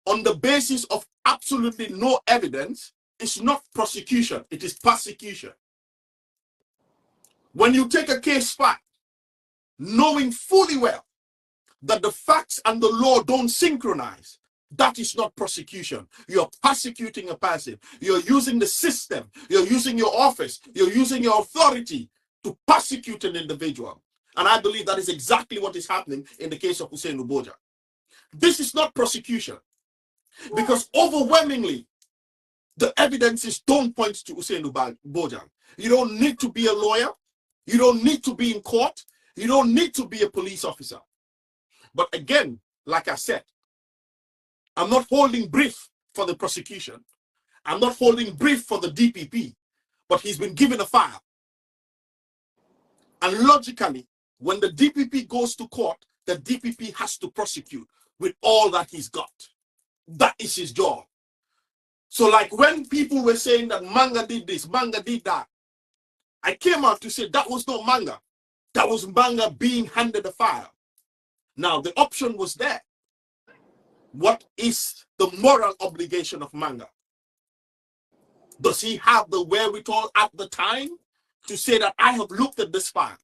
on the basis of absolutely no evidence is not prosecution, it is persecution. When you take a case file, knowing fully well that the facts and the law don't synchronize, that is not prosecution. You're persecuting a person. You're using the system. You're using your office. You're using your authority to persecute an individual. And I believe that is exactly what is happening in the case of Hussein Uboja. This is not prosecution, because overwhelmingly, the evidences don't point to Hussein Uboja. You don't need to be a lawyer. You don't need to be in court. You don't need to be a police officer. But again, like I said, I'm not holding brief for the prosecution. I'm not holding brief for the DPP, but he's been given a file. And logically, when the DPP goes to court, the DPP has to prosecute with all that he's got. That is his job. So like when people were saying that Manga did this, Manga did that, I came out to say that was not Manga. That was Manga being handed a file. Now, the option was there. What is the moral obligation of Manga? Does he have the wherewithal at the time to say that I have looked at this file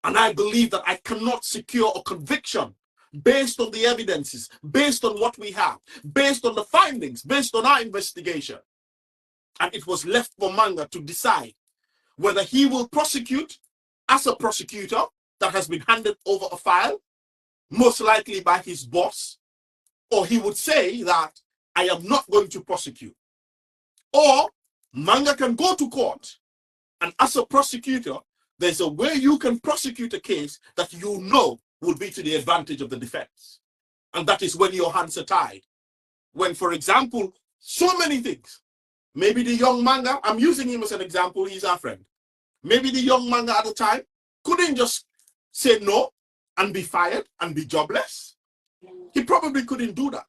and I believe that I cannot secure a conviction based on the evidences, based on what we have, based on the findings, based on our investigation? And it was left for Manga to decide whether he will prosecute as a prosecutor that has been handed over a file, most likely by his boss, or he would say that I am not going to prosecute. Or Manga can go to court, and as a prosecutor, there's a way you can prosecute a case that you know will be to the advantage of the defense. And that is when your hands are tied. When, for example, so many things, maybe the young Manga, I'm using him as an example, he's our friend. Maybe the young man at the time couldn't just say no and be fired and be jobless. He probably couldn't do that.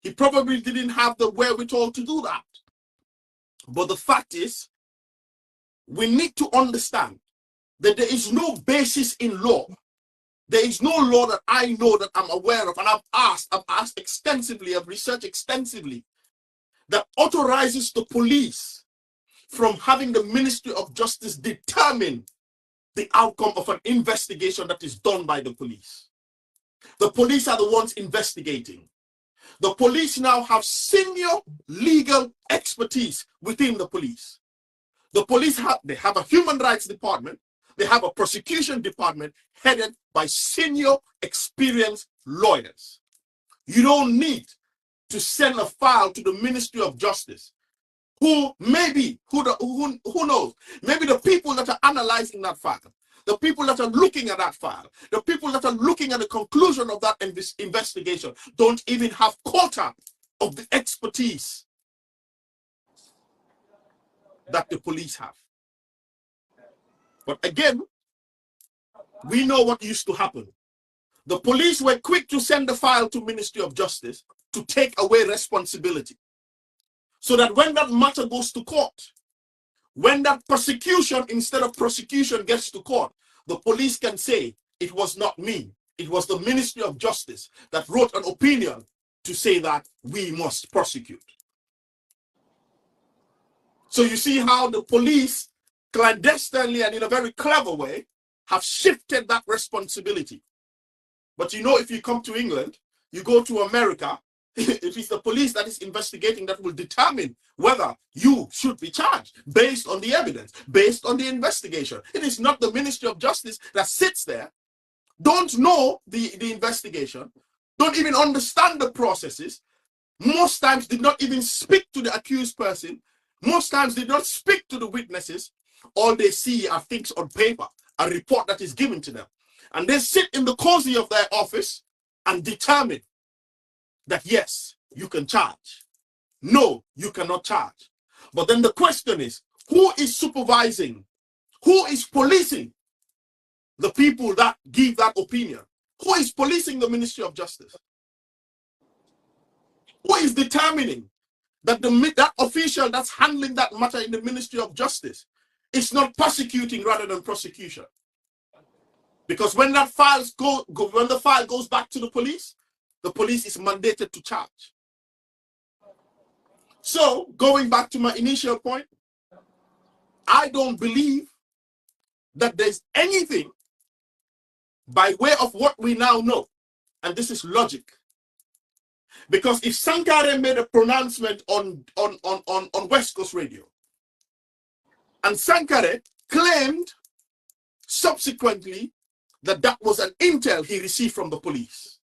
He probably didn't have the wherewithal to do that. But the fact is, we need to understand that there is no basis in law. There is no law that I know, that I'm aware of, and I've asked extensively, I've researched extensively, that authorizes the police from having the Ministry of Justice determine the outcome of an investigation that is done by the police. The police are the ones investigating. The police now have senior legal expertise within the police. The police have a human rights department. They have a prosecution department headed by senior experienced lawyers. You don't need to send a file to the Ministry of Justice, who maybe, who knows, maybe the people that are analyzing that file, the people that are looking at that file, the people that are looking at the conclusion of that investigation don't even have quota of the expertise that the police have. But again, we know what used to happen. The police were quick to send the file to Ministry of Justice to take away responsibility. So that when that matter goes to court, when that prosecution instead of prosecution gets to court, the police can say, it was not me, it was the Ministry of Justice that wrote an opinion to say that we must prosecute. So you see how the police clandestinely and in a very clever way have shifted that responsibility. But you know, if you come to England, you go to America, it is the police that is investigating that will determine whether you should be charged based on the evidence, based on the investigation. It is not the Ministry of Justice that sits there, don't know the investigation, don't even understand the processes, most times did not even speak to the accused person, most times did not speak to the witnesses. All they see are things on paper, a report that is given to them. And they sit in the cozy of their office and determine that yes, you can charge. No, you cannot charge. But then the question is, who is supervising? Who is policing the people that give that opinion? Who is policing the Ministry of Justice? Who is determining that that official that's handling that matter in the Ministry of Justice is not prosecuting rather than prosecution? Because when that when the file goes back to the police is mandated to charge. So, going back to my initial point, I don't believe that there's anything by way of what we now know, and this is logic. Because if Sankare made a pronouncement on West Coast Radio, and Sankare claimed subsequently that that was an intel he received from the police,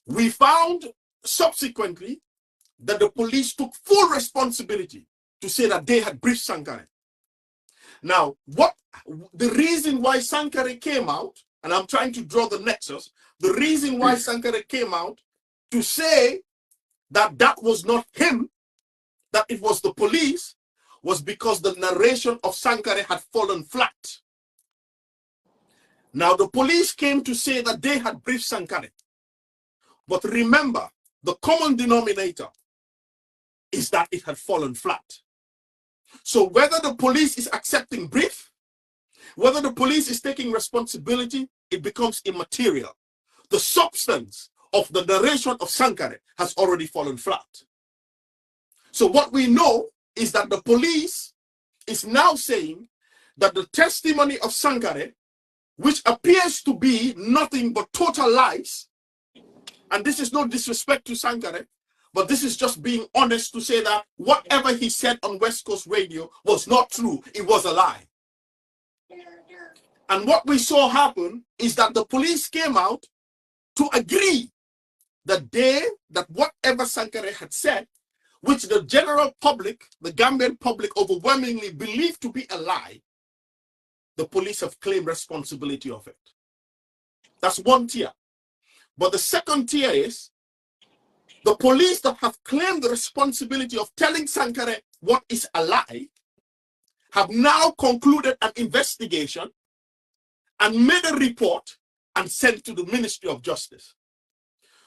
we found subsequently that the police took full responsibility to say that they had briefed Sankare. Now, the reason why Sankare came out, and I'm trying to draw the nexus, the reason why Sankare came out to say that that was not him, that it was the police, was because the narration of Sankare had fallen flat. Now, the police came to say that they had briefed Sankare. But remember, the common denominator is that it had fallen flat. So whether the police is accepting brief, whether the police is taking responsibility, it becomes immaterial. The substance of the narration of Sankare has already fallen flat. So what we know is that the police is now saying that the testimony of Sankare, which appears to be nothing but total lies, and this is no disrespect to Sankare, but this is just being honest to say that whatever he said on West Coast Radio was not true. It was a lie. And what we saw happen is that the police came out to agree that whatever Sankare had said, which the general public, the Gambian public overwhelmingly believed to be a lie, the police have claimed responsibility of it. That's one tier. But the second tier is the police that have claimed the responsibility of telling Sankare what is a lie have now concluded an investigation and made a report and sent to the Ministry of Justice.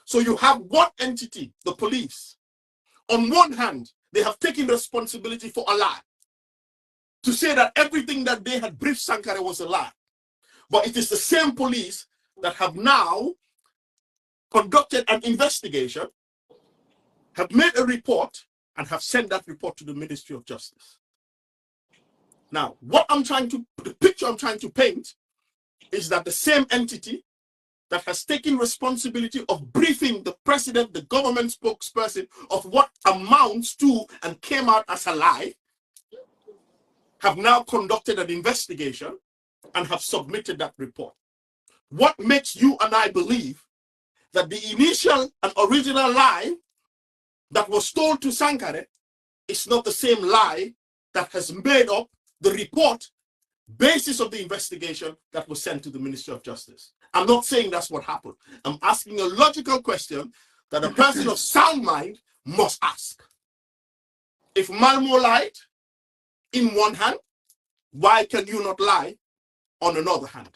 So you have one entity, the police. On one hand, they have taken responsibility for a lie, to say that everything that they had briefed Sankara was a lie. But it is the same police that have now conducted an investigation, have made a report, and have sent that report to the Ministry of Justice. Now, the picture I'm trying to paint is that the same entity that has taken responsibility of briefing the president, the government spokesperson, of what amounts to and came out as a lie, have now conducted an investigation and have submitted that report. What makes you and I believe that the initial and original lie that was told to Sankara is not the same lie that has made up the report basis of the investigation that was sent to the Ministry of Justice? I'm not saying that's what happened. I'm asking a logical question that a person of sound mind must ask. If Malmo lied in one hand, why can you not lie on another hand?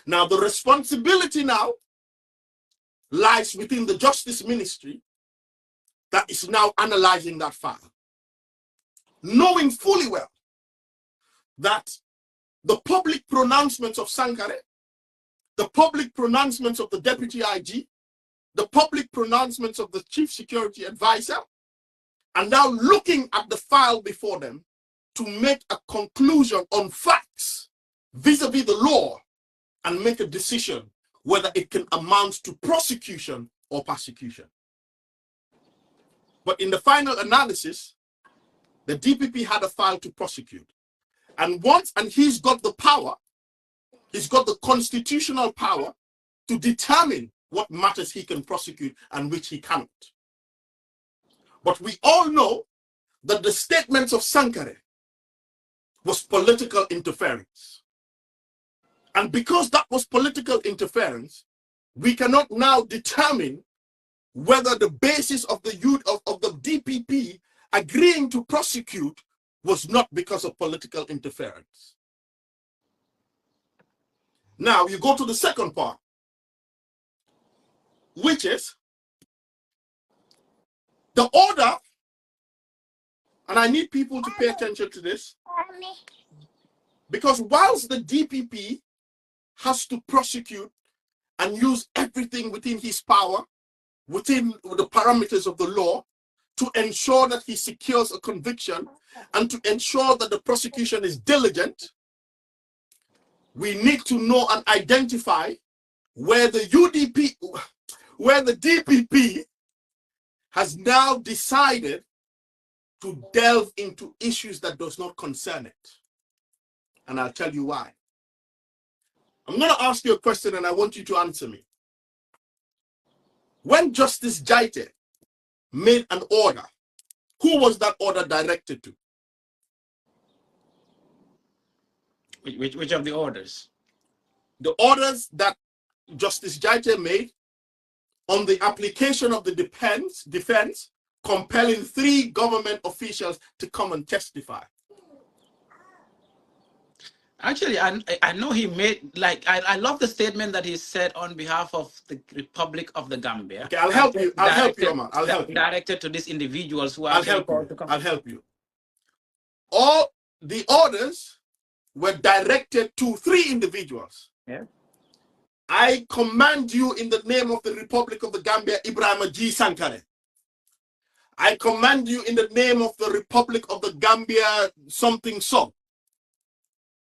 Now, the responsibility now lies within the Justice Ministry that is now analyzing that file, knowing fully well that the public pronouncements of Sankara, the public pronouncements of the Deputy IG, the public pronouncements of the Chief Security Advisor, are now looking at the file before them to make a conclusion on facts vis-a-vis the law and make a decision whether it can amount to prosecution or persecution. But in the final analysis, the DPP had a file to prosecute. And he's got the power, he's got the constitutional power to determine what matters he can prosecute and which he cannot. But we all know that the statements of Sankara was political interference. And because that was political interference, we cannot now determine whether the basis of the DPP agreeing to prosecute was not because of political interference. Now you go to the second part, which is the order, and I need people to pay attention to this, because whilst the DPP has to prosecute and use everything within his power, within the parameters of the law, to ensure that he secures a conviction and to ensure that the prosecution is diligent, we need to know and identify where the DPP has now decided to delve into issues that does not concern it. And I'll tell you why. I'm going to ask you a question and I want you to answer me. When Justice Jaite made an order, who was that order directed to? Which of the orders? The orders that Justice Jaite made on the application of the defense compelling 3 government officials to come and testify. Actually, I know he made, like, I love the statement that he said on behalf of the Republic of the Gambia. Okay, I'll help you. I'll help you, Omar. I'll help you. Directed to these individuals who are I'll help you. All the orders were directed to 3 individuals. Yeah. I command you in the name of the Republic of the Gambia, Ibrahim G. Sankare. I command you in the name of the Republic of the Gambia, something so.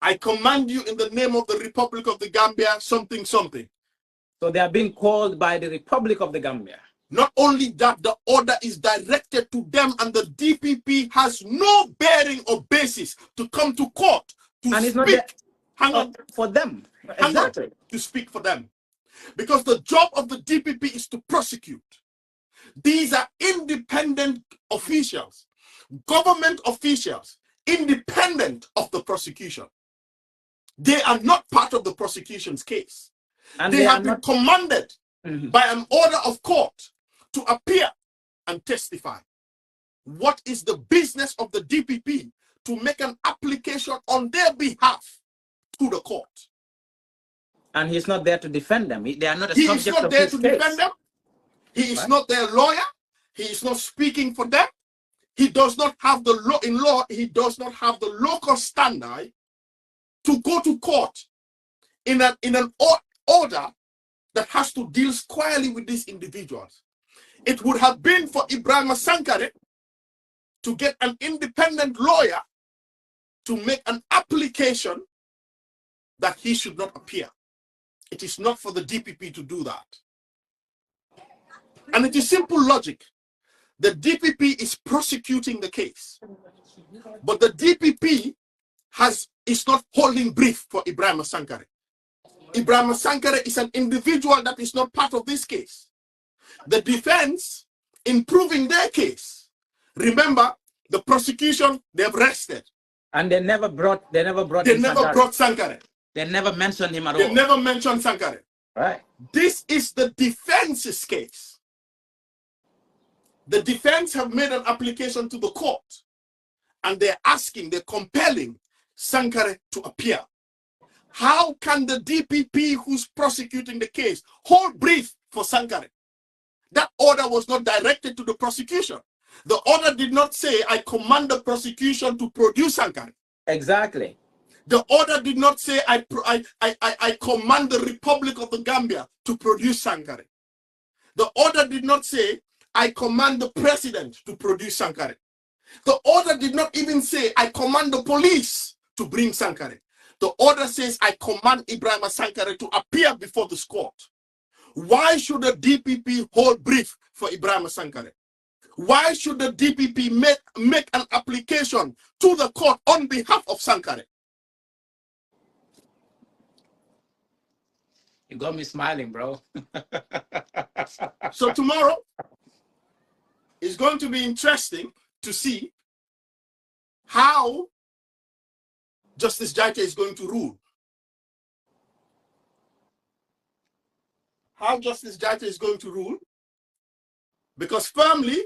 I command you in the name of the Republic of the Gambia, something something. So they are being called by the Republic of the Gambia. Not only that, the order is directed to them, and the DPP has no bearing or basis to come to court to and speak. Hang on, for them. Exactly. To speak for them. Because the job of the DPP is to prosecute. These are independent officials, government officials, independent of the prosecution. They are not part of the prosecution's case. And they have been commanded by an order of court to appear and testify. What is the business of the DPP to make an application on their behalf to the court. And he's not there to defend them. They are not a He subject is not of there his to case. defend them. He is Right. not their lawyer. He is not speaking for them. He does not have the law in law. He does not have the local standard to go to court in an order that has to deal squarely with these individuals. It would have been for Ibrahim Sankare to get an independent lawyer to make an application that he should not appear. It is not for the DPP to do that. And it is simple logic. The DPP is prosecuting the case, but the DPP is not holding brief for Ibrahim Sankare. Ibrahim Sankare is an individual that is not part of this case. The defense, in proving their case, remember the prosecution, they've rested. And they never brought Sankare. They never mentioned him at all. They never mentioned Sankare. Right. This is the defense's case. The defense have made an application to the court, and they're compelling Sankare to appear. How can the DPP who's prosecuting the case hold brief for Sankare? That order was not directed to the prosecution. The order did not say, I command the prosecution to produce Sankare. Exactly. The order did not say, I command the Republic of the Gambia to produce Sankare. The order did not say, I command the president to produce Sankare. The order did not even say, I command the police to bring Sankare. The order says, I command Ibrahim Sankare to appear before this court. Why should the DPP hold brief for Ibrahim Sankare? Why should the DPP make an application to the court on behalf of Sankare? You got me smiling, bro. So tomorrow is going to be interesting to see how Justice Jaite is going to rule. How Justice Jaite is going to rule. Because firmly,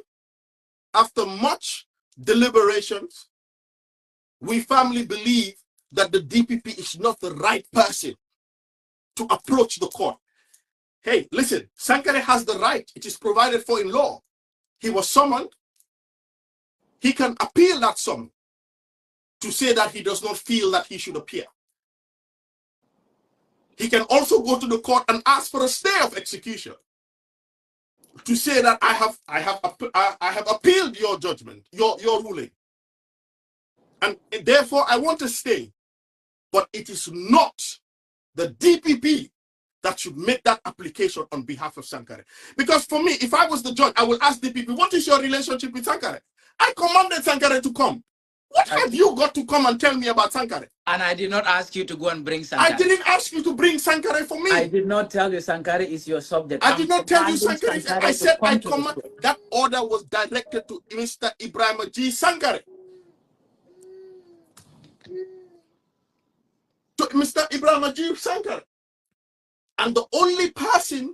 after much deliberations, we firmly believe that the DPP is not the right person to approach the court. Hey, listen, Sankare has the right. It is provided for in law. He was summoned. He can appeal that summons to say that he does not feel that he should appear. He can also go to the court and ask for a stay of execution to say that I have appealed your judgment, your ruling, and therefore I want to stay. But it is not the DPP that should make that application on behalf of Sankare. Because for me, if I was the judge, I will ask DPP, what is your relationship with Sankare? I commanded Sankare to come. What have you got to come and tell me about Sankare? And I did not ask you to go and bring Sankare. I didn't ask you to bring Sankare for me. I did not tell you Sankare is your subject. I did not tell you Sankare. I said I command. That order was directed to Mr. Ibrahim G. Sankare. To Mr. Ibrahim G. Sankare. And the only person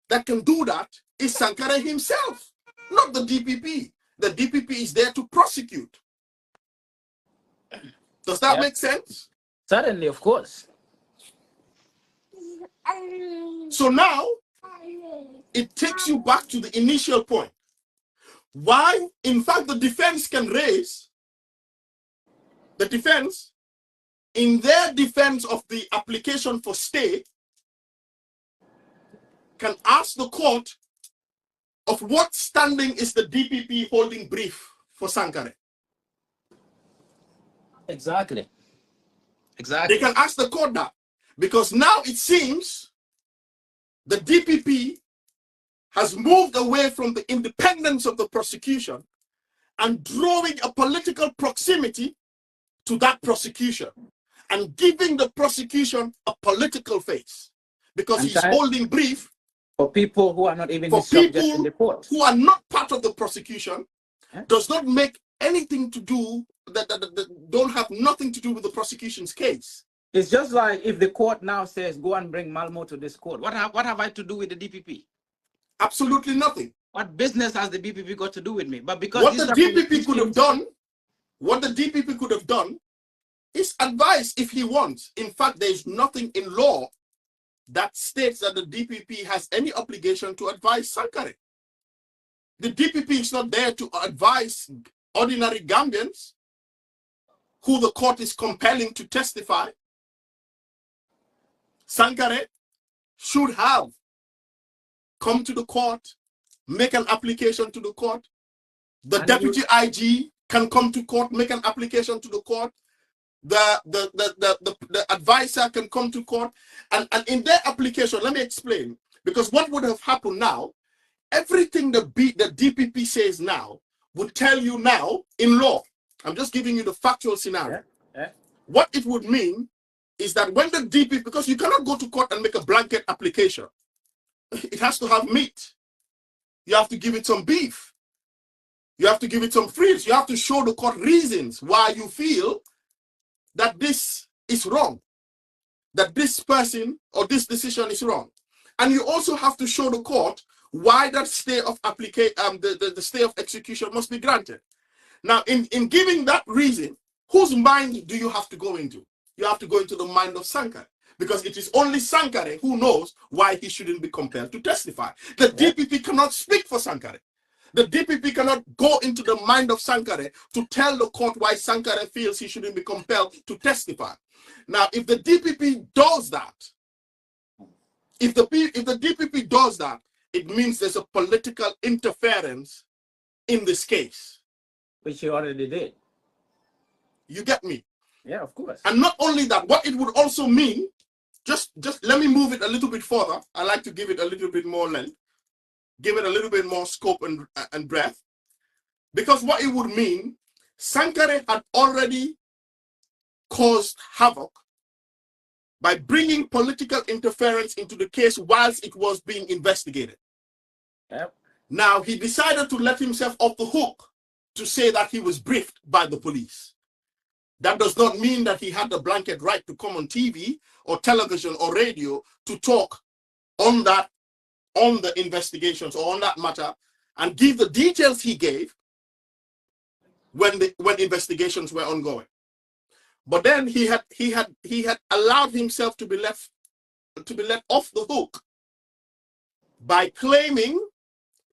that can do that is Sankare himself, not the DPP. The DPP is there to prosecute. Does that make sense? Certainly, of course. So now, it takes you back to the initial point. Why, in fact, the defense can raise, the defense, in their defense of the application for stay, can ask the court of what standing is the DPP holding brief for Sankare. Exactly. Exactly. They can ask the court that, because now it seems the DPP has moved away from the independence of the prosecution and drawing a political proximity to that prosecution and giving the prosecution a political face, because he's holding brief for people who are not even subject in the court, who are not part of the prosecution, does not make anything to do that don't have nothing to do with the prosecution's case. It's just like if the court now says, go and bring Malmo to this court. What have I to do with the DPP? Absolutely nothing. What business has the DPP got to do with me? But because what the DPP could have done What the DPP could have done is advise if he wants. In fact, there is nothing in law that states that the DPP has any obligation to advise Sankare. The DPP is not there to advise ordinary Gambians who the court is compelling to testify. Sankare should have come to the court, make an application to the court. The deputy IG can come to court, make an application to the court. The advisor can come to court. And in their application, let me explain. Because what would have happened now, everything the DPP says now would tell you now in law. I'm just giving you the factual scenario. Yeah. What it would mean is that when the DPP, because you cannot go to court and make a blanket application. It has to have meat. You have to give it some beef. You have to give it some fruits. You have to show the court reasons why you feel that this is wrong, that this person or this decision is wrong. And you also have to show the court why that stay of application, the stay of execution must be granted. Now, in giving that reason, whose mind do you have to go into? You have to go into the mind of Sankare, because it is only Sankare who knows why he shouldn't be compelled to testify. The DPP cannot speak for Sankare. The DPP cannot go into the mind of Sankare to tell the court why Sankare feels he shouldn't be compelled to testify. Now, if the DPP does that, if the DPP does that, it means there's a political interference in this case. Which you already did. You get me? Yeah, of course. And not only that, what it would also mean, just let me move it a little bit further. I like to give it a little bit more length, give it a little bit more scope and breadth. Because what it would mean, Sankare had already caused havoc by bringing political interference into the case whilst it was being investigated. Yep. Now, he decided to let himself off the hook to say that he was briefed by the police. That does not mean that he had the blanket right to come on TV or television or radio to talk on the investigations or on that matter and give the details he gave when investigations were ongoing. But then he had allowed himself to be let off the hook by claiming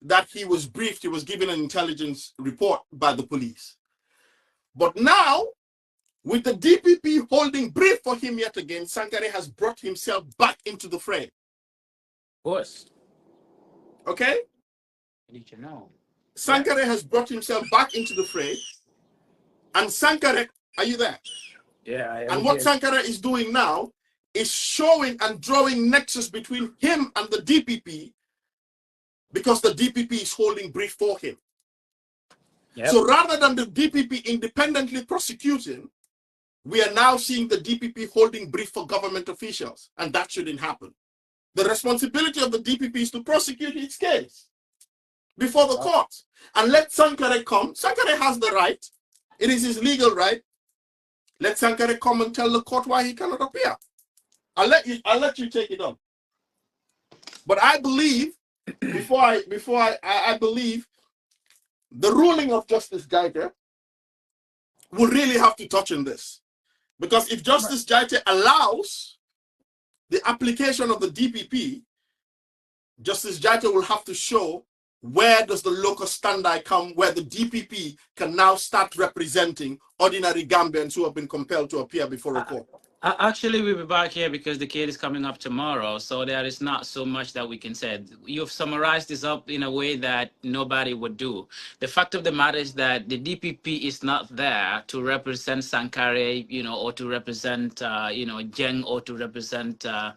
that he was briefed, he was given an intelligence report by the police. But now, with the DPP holding brief for him yet again, Sankare has brought himself back into the frame. Of course. Okay? Did you know? Sankare has brought himself back into the frame. And Sankare, are you there? Yeah, I am. And what Sankare is doing now is showing and drawing nexus between him and the DPP, because the DPP is holding brief for him. Yep. So rather than the DPP independently prosecuting, we are now seeing the DPP holding brief for government officials, and that shouldn't happen. The responsibility of the DPP is to prosecute its case before the court and let Sankare come. Sankare has the right. It is his legal right. Let Sankare come and tell the court why he cannot appear. I'll let you take it on. But I believe, I believe the ruling of Justice Jaite will really have to touch on this. Because if Justice Jaite allows the application of the DPP, Justice Jaite will have to show where does the locus standi come, where the DPP can now start representing ordinary Gambians who have been compelled to appear before a court. Actually, we'll be back here because the case is coming up tomorrow, so there is not so much that we can say. You've summarized this up in a way that nobody would do. The fact of the matter is that the DPP is not there to represent Sankare, or to represent, Jeng, or to represent, the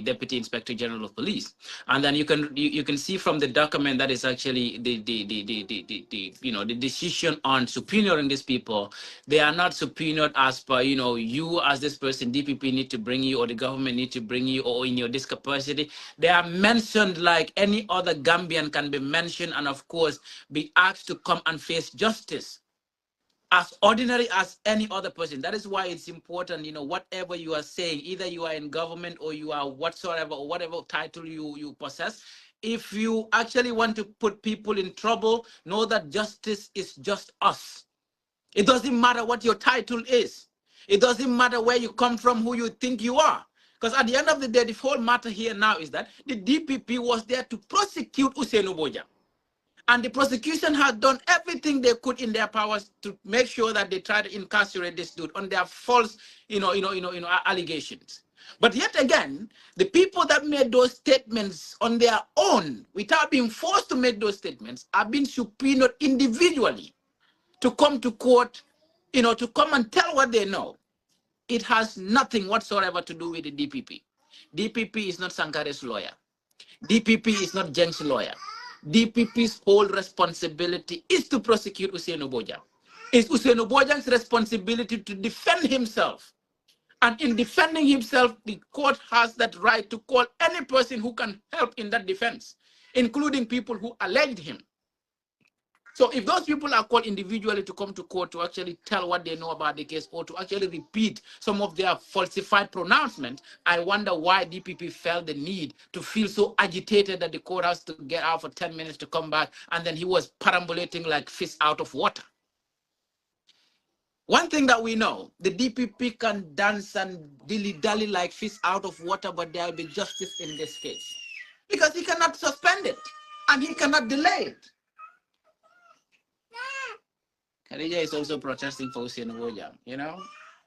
Deputy Inspector General of Police. And then you can see from the document that is actually the decision on subpoenaing these people. They are not subpoenaed as per, you as this person, DPP need to bring you, or the government need to bring you, or in your discapacity. They are mentioned like any other Gambian can be mentioned, and of course be asked to come and face justice as ordinary as any other person. That is why it's important, whatever you are saying, either you are in government or you are whatsoever, or whatever title you possess, if you actually want to put people in trouble, know that justice is just us. It doesn't matter what your title is. It doesn't matter where you come from, who you think you are. Because at the end of the day, the whole matter here now is that the DPP was there to prosecute Usainu Boja. And the prosecution had done everything they could in their powers to make sure that they try to incarcerate this dude on their false, allegations. But yet again, the people that made those statements on their own, without being forced to make those statements, are being subpoenaed individually to come to court, to come and tell what they know. It has nothing whatsoever to do with the DPP. DPP is not Sankare's lawyer. DPP is not Jeng's lawyer. DPP's whole responsibility is to prosecute Usainu Boja. It's Usainu Boja's responsibility to defend himself. And in defending himself, the court has that right to call any person who can help in that defense, including people who alleged him. So if those people are called individually to come to court to actually tell what they know about the case or to actually repeat some of their falsified pronouncements, I wonder why DPP felt the need to feel so agitated that the court has to get out for 10 minutes to come back, and then he was perambulating like fish out of water. One thing that we know, the DPP can dance and dilly-dally like fish out of water, but there will be justice in this case. Because he cannot suspend it, and he cannot delay it. Khadija is also protesting for Usainu Boja,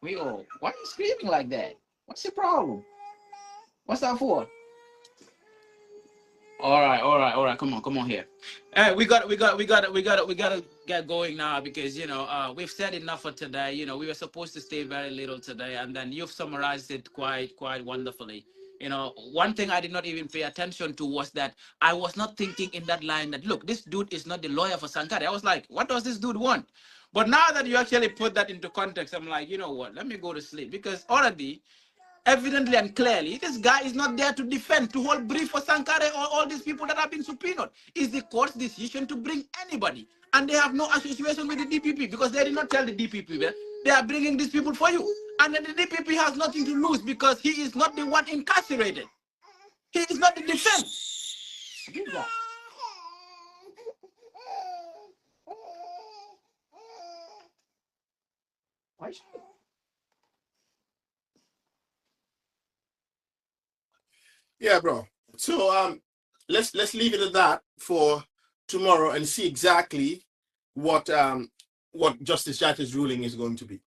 We all, why are you screaming like that? What's your problem? What's that for? All right. Come on here. Hey, we got to get going now because we've said enough for today. We were supposed to stay very little today, and then you've summarized it quite wonderfully. One thing I did not even pay attention to was that I was not thinking in that line that, look, this dude is not the lawyer for Sankara. I was like, what does this dude want? But now that you actually put that into context, I'm like, you know what? Let me go to sleep because already, evidently and clearly, this guy is not there to defend, to hold brief for Sankara or all these people that have been subpoenaed. It's the court's decision to bring anybody. And they have no association with the DPP because they did not tell the DPP that they are bringing these people for you. And then the DPP has nothing to lose because he is not the one incarcerated. He is not the defense. Yeah, bro. So let's leave it at that for tomorrow and see exactly what Justice Jata's ruling is going to be.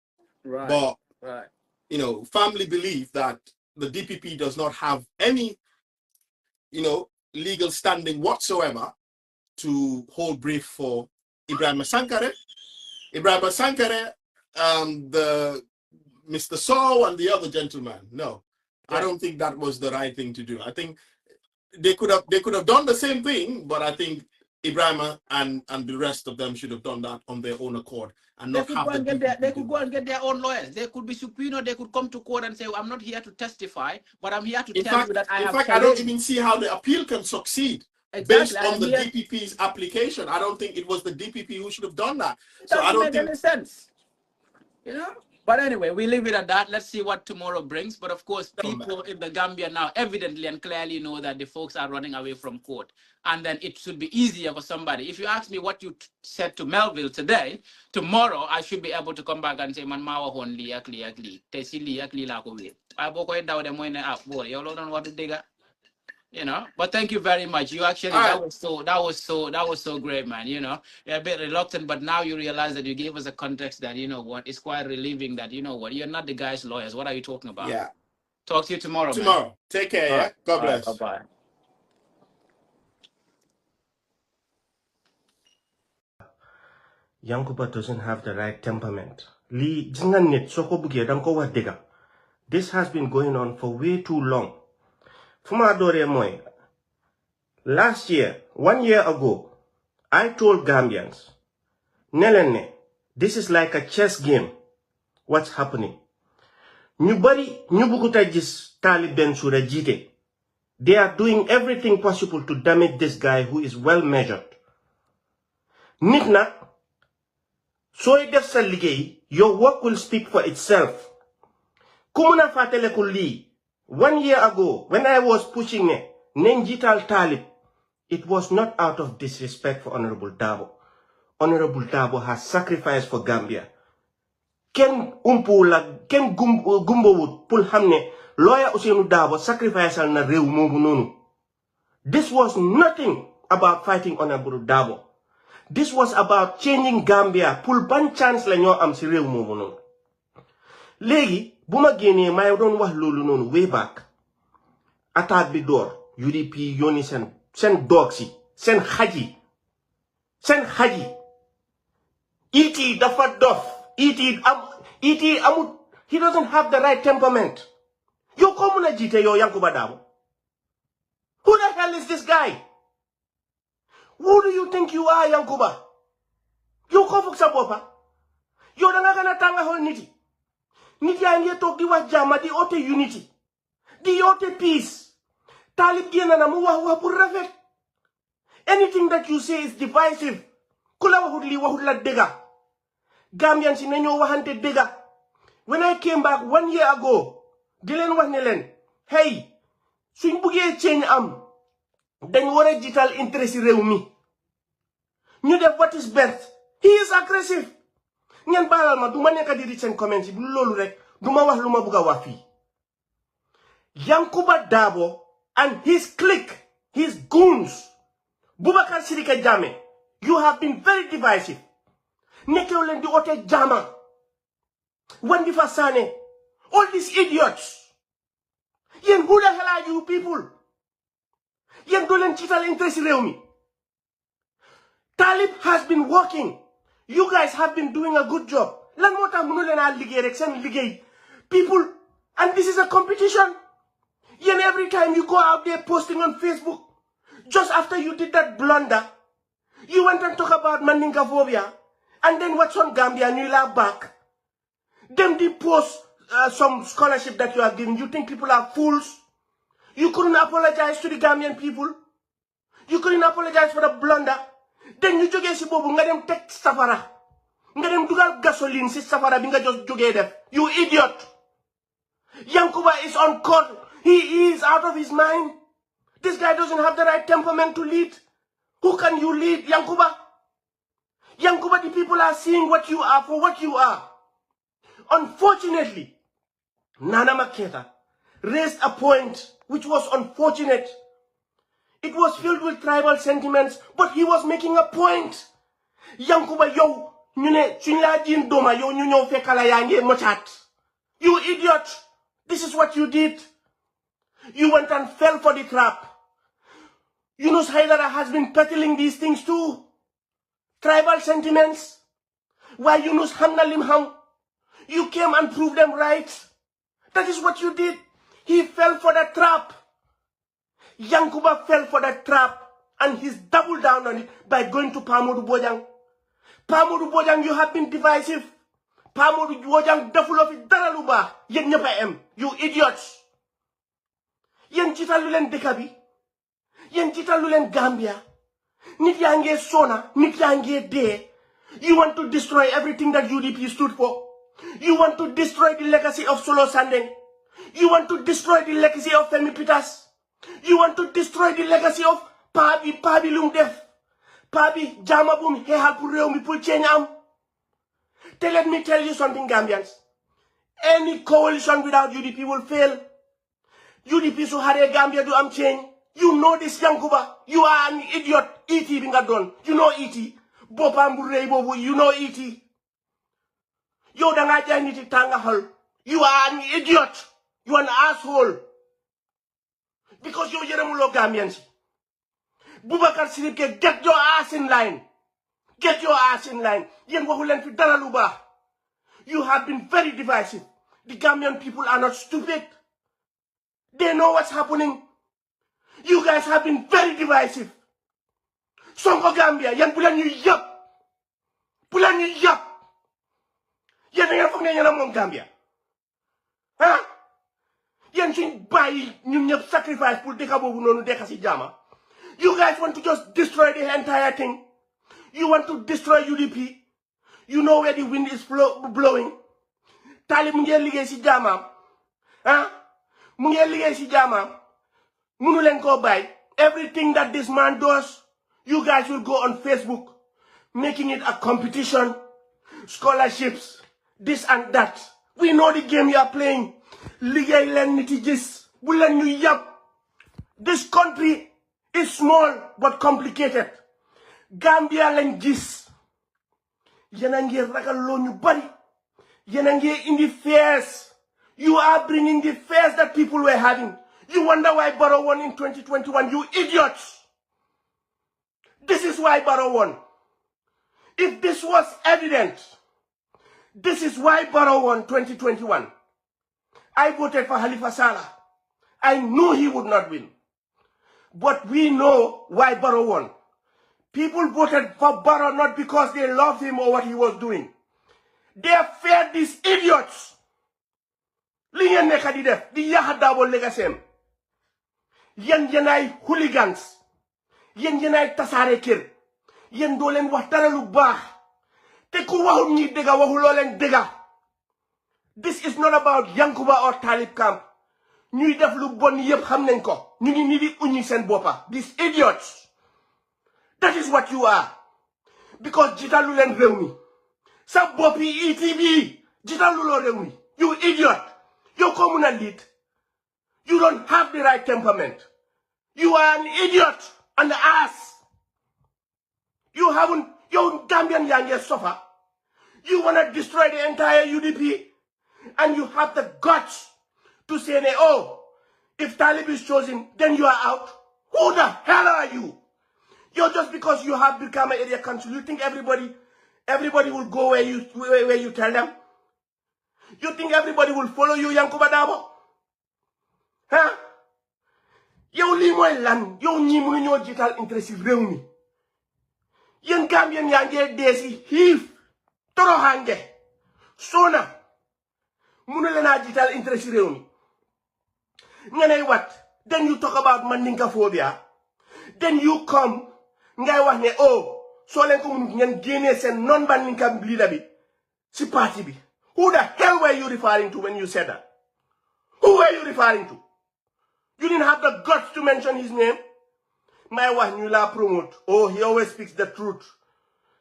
Right. But right. Family believe that the DPP does not have any legal standing whatsoever to hold brief for Ibrahim Sankare. Ibrahim Sankare, the Mr. Saw and the other gentleman. No, I don't think that was the right thing to do. I think they could have done the same thing, but I think Ibrahim and the rest of them should have done that on their own accord and not have the DPP. They could go and get their own lawyers. They could be subpoenaed. They could come to court and say, well, I'm not here to testify, but I'm here to tell you that I have. In fact, I don't even see how the appeal can succeed. Exactly. Based on the DPP's application. I don't think it was the DPP who should have done that. So I don't think any sense. But anyway, we leave it at that. Let's see what tomorrow brings. But of course, people in the Gambia now evidently and clearly know that the folks are running away from court. And then it should be easier for somebody. If you ask me what you said to Melville today, tomorrow I should be able to come back and say, man, mawa hon liakli. Tesi liakli la ko wait. I boko daw de moine up boy. You don't know what to dig. But thank you very much. You actually that was so great, man. You're a bit reluctant, but now you realize that you gave us a context that it's quite relieving that you're not the guy's lawyers. What are you talking about? Yeah. Talk to you tomorrow. Tomorrow. Man. Take care. Yeah. God bless. Bye-bye. Yankuba doesn't have the right temperament. This has been going on for way too long. Last year, 1 year ago, I told Gambians, Nelene, this is like a chess game. What's happening? Nobody, they are doing everything possible to damage this guy who is well measured. Nitna, so your work will speak for itself. Kumuna fatele kuli. 1 year ago, when I was pushing Nenjital Talib, it was not out of disrespect for Honorable Dabo. Honorable Dabo has sacrificed for Gambia. ken umpula ken gumbawut pour xamne lawyer Ousainou Darboe sacrifice na rew momu nonu. This was nothing about fighting Honorable Darboe. This was about changing Gambia pour ban chance la ñoo am ci rew momu nonu. Legi buma gene may doon wax lolu nonu way back. Attaque bi door UDP yoni sen dog si sen xaji E.T. dafa dof E.T. amut he doesn't have the right temperament. Yo ko muna jite yo Yankuba Darboe. Who the hell is this guy? Who do you think you are, Yankuba? Yo ko fuk sa bopa. Yo da nga gana tanga hol niti. Niti ya nge tok di wax jama di ote unity. Di ote peace. Talib gena na mu wax pour rafet. Anything that you say is divisive. Kula waxut li waxut la dega. Gambians si nañoo waxante dega. When I came back 1 year ago, di leen wax ne leen, hey, suñ buggee change am, dañ war a jiital interest réew mi. Ñu def what is best. He is aggressive. Ngeen baalal ma duma nekk di read seen comments yi bu loolu rek duma wax lu ma bugg a wax fii. Yankuba Darboe and his clique, his goons, Boubacar Sidiki Jammeh, you have been very divisive. Nekkew leen di ote jama. Wandi Fasane, all these idiots. Yen, who the hell are you people? Yen do leen cheatal interest réew mi. Talib has been working. You guys have been doing a good job. Lan moo tax mënu leen a liggéey rek seen liggéey. People, and this is a competition. Yen, every time you go out there posting on Facebook, just after you did that blunder, you went and talk about Mandinka phobia, and then what's on Gambia and you laugh back. Them did post some scholarship that you have given. You think people are fools? You couldn't apologize to the Gambian people. You couldn't apologize for the blunder. Then you joge si bobu nga dem tek safara. Nga dem dugal gasoline si safara bi nga just joge def. You idiot. Yankuba is on court. He is out of his mind. This guy doesn't have the right temperament to lead. Who can you lead, Yankuba? Yankuba, the people are seeing what you are for what you are. Unfortunately, Nana Maketa raised a point which was unfortunate. It was filled with tribal sentiments, but he was making a point. Yankuba, yo, nyune chunya jin doma yo nyunyo fekala yange mochat. You idiot! This is what you did. You went and fell for the trap. Yunus Haidara has been peddling these things too. Tribal sentiments. Why Yunus Hamnalim Ham? You came and proved them right. That is what you did. He fell for the trap. Yankuba fell for the trap and he's doubled down on it by going to Pamodu Bojang. Pamodu Bojang, you have been divisive. Pamodu Bojang, deful of it, daraluba. Yen nyepa em. You idiots. Yen chita lulen dekabi. Yen chita lulen Gambia. Nit yange sona, nit yange de. You want to destroy everything that UDP stood for. You want to destroy the legacy of Solo Sandeng. You want to destroy the legacy of Femi Peters. You want to destroy the legacy of Pabi Lumdef. Pabi Jamabum Hehal Pureumi Pulchenyam. Let me tell you something, Gambians. Any coalition without UDP will fail. UDP so hare Gambia do am change. You know this, Yankuba. You are an idiot. E.T. Bingadon. You know E.T. Bopambu Reibobu. You know E.T. Yo danga janiti tanga hol. You are an idiot. You are an asshole. Because you're Yeremulo Gambians. Boubacar Sidiki, get your ass in line. Get your ass in line. Yen wahulen fi daraluba. You have been very divisive. The Gambian people are not stupid. They know what's happening. You guys have been very divisive. Sonko Gambia, yan bulan yu yap. Bulan yu yap. Yan nga fok ne yan mom Gambia. Huh? Yan suñ bayi ñun ñep sacrifice pour deka bobu nonu deka si jama. You guys want to just destroy the entire thing. You want to destroy UDP. You know where the wind is blowing. Talib mu ngi liggéey si jama. Huh? Mu ngi liggéey si jama. Munu len ko bay. Everything that this man does, you guys will go on Facebook, making it a competition, scholarships, this and that. We know the game you are playing. Ligay len niti gis. Bulen ñu yap. This country is small but complicated. Gambia len gis. Yena nge ragal lo ñu bari. Yena nge indi fears. You are bringing the fears that people were having. You wonder why Barrow won in 2021. You idiots. This is why Barrow won. If this was evident, this is why Barrow won 2021. I voted for Halifa Sallah. I knew he would not win. But we know why Barrow won. People voted for Barrow not because they loved him or what he was doing. They feared these idiots. Li ngeen nekk di def di yaxa Darboe legacy yen yenay hooligans yen yenay tasaare kër yen doo leen wax dara lu baax te ku waxul ñi dëgga waxuloo leen dëgga. This is not about Yankuba or Talib Camp. ñuy def lu bon yëpp xam nañ ko ñu ngi nii di uñi seen boppa. These idiots. That is what you are. Because jitalu leen réew mi sa boppi ETB jitalu loo réew mi. You idiot. You're communal lead. You don't have the right temperament. You are an idiot and an ass. You haven't, you're Gambian young suffer. You want to destroy the entire UDP and you have the guts to say, oh, if Talib is chosen, then you are out. Who the hell are you? You're just because you have become an area council. You think everybody will go where you tell them? You think everybody will follow you, Yankuba Darboe? Huh? Yow li moy lan yow ñi mënu ñoo jital interest ci réew mi yeen Gambien yaa ngee dee ci xiif toroxange sona mënu leena jital interest ci réew mi nga ne what then you talk about Mandinka phobia then you come ngay wax ne oh so leen ko mënu ngeen génnee seen non Mandinka leader bi ci parti bi. Who the hell were you referring to when you said that? Who were you referring to? You didn't have the guts to mention his name. My wife knew la promote. Oh, he always speaks the truth.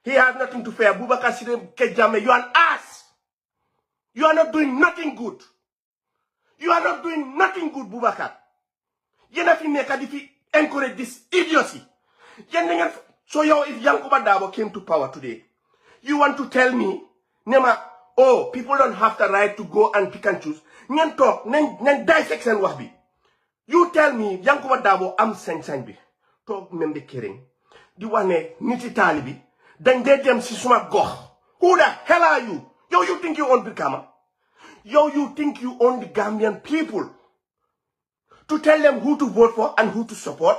He has nothing to fear. Boubacar Siré Kejame, you are an ass. You are not doing nothing good. You are not doing nothing good, Boubacar. You have to encourage this idiocy. So if Yankuba Darboe came to power today, you want to tell me, Nema, oh, people don't have the right to go and pick and choose. Ngen talk, ngen dissect and wax bi. You tell me, Yankuba Darboe am sañ-sañ bi. Talk membe kering. Di wax ne niti talibi. Dañ dee dem si suma gox. Who the hell are you? Yo, you think you own Brikama? Yo, you think you own the Gambian people? To tell them who to vote for and who to support?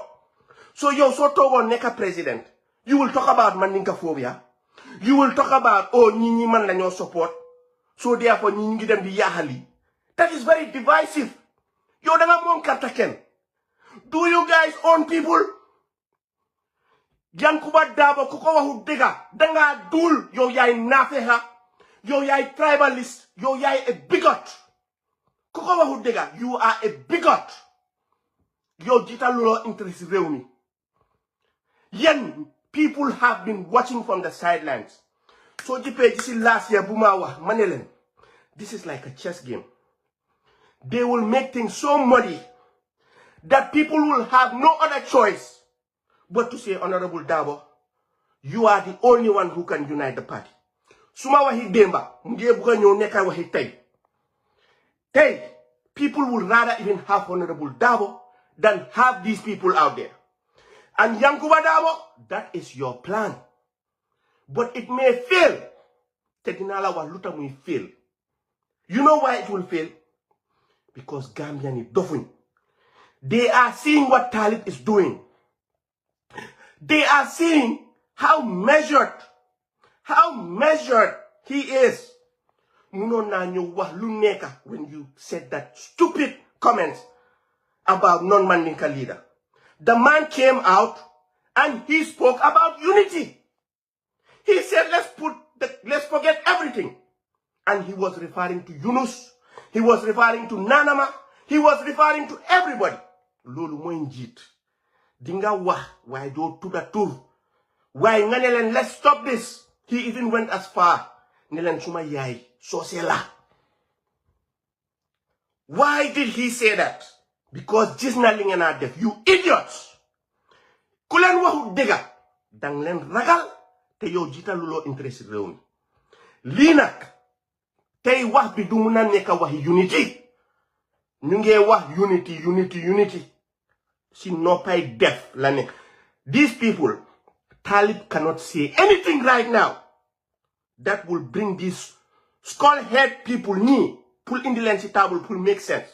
So yo, so Togo Neka president. You will talk about Mandinka phobia. You will talk about, oh, ñi man lañoo support. So therefore, ñi ngi dem di yahali. That is very divisive. Yo, danga mom kartaken. Do you guys own people? Yankuba Darboe kuko waxu dega. Danga dul. Yo yaay nafeha. Yo yaay tribalist. Yo yaay a bigot. Kuko waxu dega. You are a bigot. Yo jita lulo interest réew mi. Yen people have been watching from the sidelines. So this is last year, Bumawa, Manelen. This is like a chess game. They will make things so muddy that people will have no other choice but to say, Honorable Darboe, you are the only one who can unite the party. Suma wahi demba, mge buka nyo neka wahi tay. Tay, people would rather even have Honorable Darboe than have these people out there. And Yankuba Darboe, that is your plan. But it may fail. Teginala waluta may fail. You know why it will fail? Because Gambian is doing. They are seeing what Talib is doing. They are seeing how measured he is. When you said that stupid comments about non-Mandinka leader. The man came out and he spoke about unity. He said, let's forget everything. And he was referring to Yunus. He was referring to Nanama. He was referring to everybody. Lulu moinjit. Dinga wah. Why do to the tour? Why nganelen? Let's stop this. He even went as far ne leen suma yaay soose la. Why did he say that? Because gis na li ngeen a def, you idiots. Ku leen waxu dëgga dang leen ragal te yow jiitaluloo interest réew mi. Lii nag tey wax bi du mun a nekk wax unity. ñu ngi wax unity. Si noppay def la nekk. These people, Talib cannot say anything right now that will bring these skull-head people pull in the lens table, pull make sense.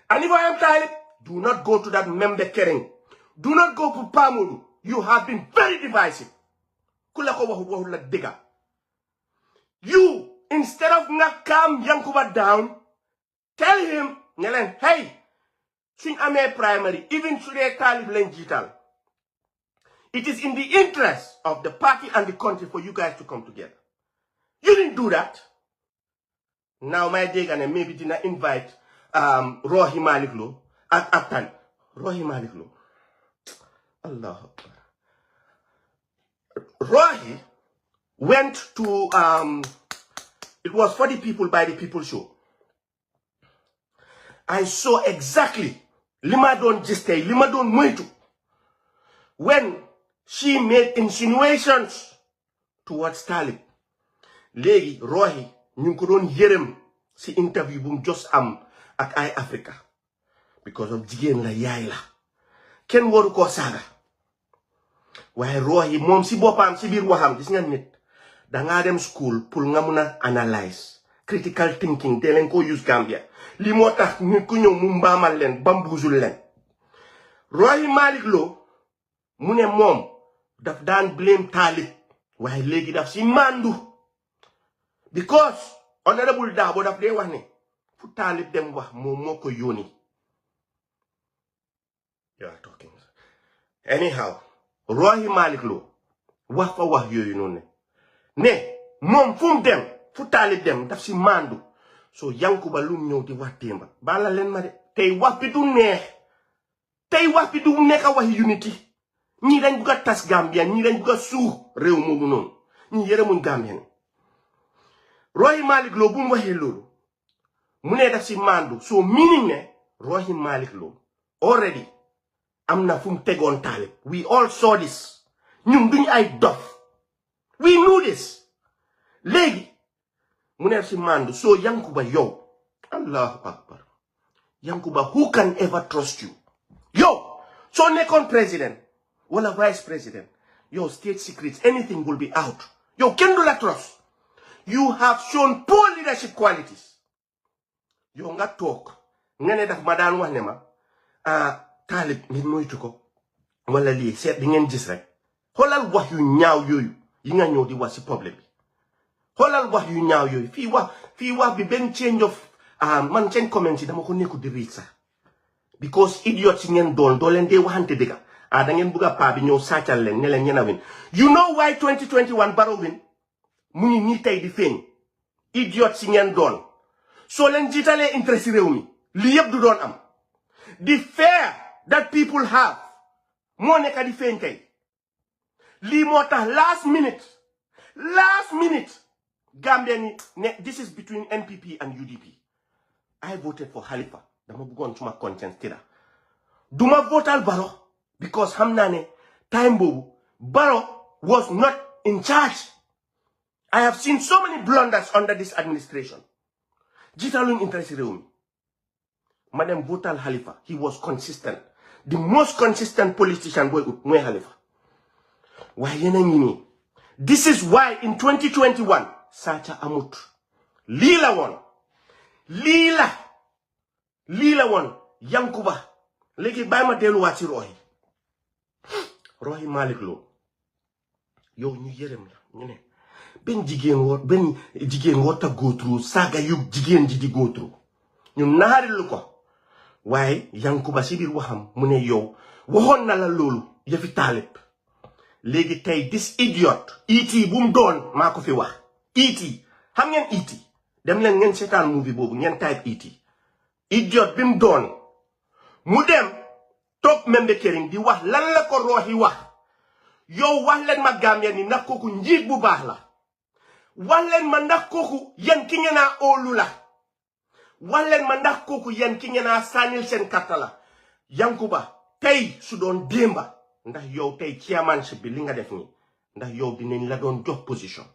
And if I am Talib, do not go to that member caring. Do not go to Pamudu. You have been very divisive. You, instead of not calm Yankuba down, tell him, hey, sing ame primary, even today Talib Lenjital. It is in the interest of the party and the country for you guys to come together. You didn't do that. Now my day gonna maybe did not invite Rohi Maliklo at Aptan. Rohi Maliklo. Allah Akbar. Rohi went to it was for the people by the people show. I saw exactly Lima don Jiste, Lima don Muitu. When she made insinuations towards Talib. Legi Rohi ñu ko doon yërëm si interview bu mu just am ak ay Africa because of jigéen la yaay la kenn waru ko saaga waaye Rohi moom si boppam si biir waxam gis nga nit dangaa dem school pour nga mun a analyse critical thinking te leen ko use Gambia li moo tax ñu ku ñëw mu mbaamal leen bambuusul leen Rohi Malick Lowe mu ne moom daf daan blame Talib waaye léegi daf si mandu because honorable Dabo daf dee wax ne fu Talib dem wax moom moo ko yónni. You are talking. Anyhow, Rohi Malick Lowe wax fa wax yooyu noonu ne moom fu mu dem fu Talib dem daf si mandu so Yankuba lu mu ñëw di wax démba bala leen ma de tey wax bi du neex tey wax bi du nekk wax unity ñii dañ bugg a tas Gambia ñii dañ bugg a suux réew moomu noonu ñii yërëmuñ Gambien Rohi Malick Lowe bu mu waxee loolu mu ne daf si mandu so meaning ne Rohi Malick Lowe already am na fu mu tegoon Talib we all saw this ñun duñ ay dof we knew this léegi mu ne si mandu so Yankuba yow Allahu Akbar Yankuba who can ever trust you yow so nekkoon president wala vice president your state secrets anything will be out yow kenn du la trust you have shown poor leadership qualities. Yow nga toog nga ne daf ma daan wax ne ma Talib ngeen moytu ko wala lii seet di ngeen gis rek xoolal wax yu ñaaw yooyu yi nga ñëw di wax si problème bi xoolal wax yu ñaaw yooyu fii wax bi benn change of man seen comment yi dama ko nekku di read sax because idiot si ngeen doon doo leen dee waxante dëgga da ngeen bugg a paa bi ñëw sàccal leen ne leen ñena win you know why 2021 Barrow win mu ngi nii tey di feeñ idiot si ngeen doon soo leen jiitalee interest réew mi li yëpp du doon am the fear that people have moo nekk di feeñ tey lii moo tax last minute Gambia ni ne this is between NPP and UDP I voted for Halifa dama bëggoon suma conscience tira duma votal Barrow because xam naa ne time boobu Barrow was not in charge. I have seen so many blunders under this administration. Jitalun interest réew mi Madam votal Halifa he was consistent the most consistent politician boy mooy Halifa waaye yéen a ngi nii this is why in 2021 saaca amut lii la woon Yankuba léegi bàyyi ma delluwaat ci Rohi Malick Lowe yow ñu yërëm la ñu ne benn jigéen warta go through saaga yu jigéen ji di go through ñu naarilu ko waaye Yankuba si biir waxam mu ne yow waxoon na la loolu yëfi Talib léegi tey this idiot E.T. bu mu doon maa ko fi wax E.T. xam ngeen E.T. dem leen ngeen seetaan movie boobu ngeen type E.T. idiot bi mu doon mu dem toog membe këriñ di wax lan la ko Rohi wax yow wax leen ma Gambia ni nag kooku njiit bu baax la Wallen mandak koku yen ki ngena olula. Wallen mandak koku yen ki ngena sanil sen katala. Yankuba tay su doon demba ndax yow tay chairmanship bi li nga def ni ndax yow dinañ la doon jox position.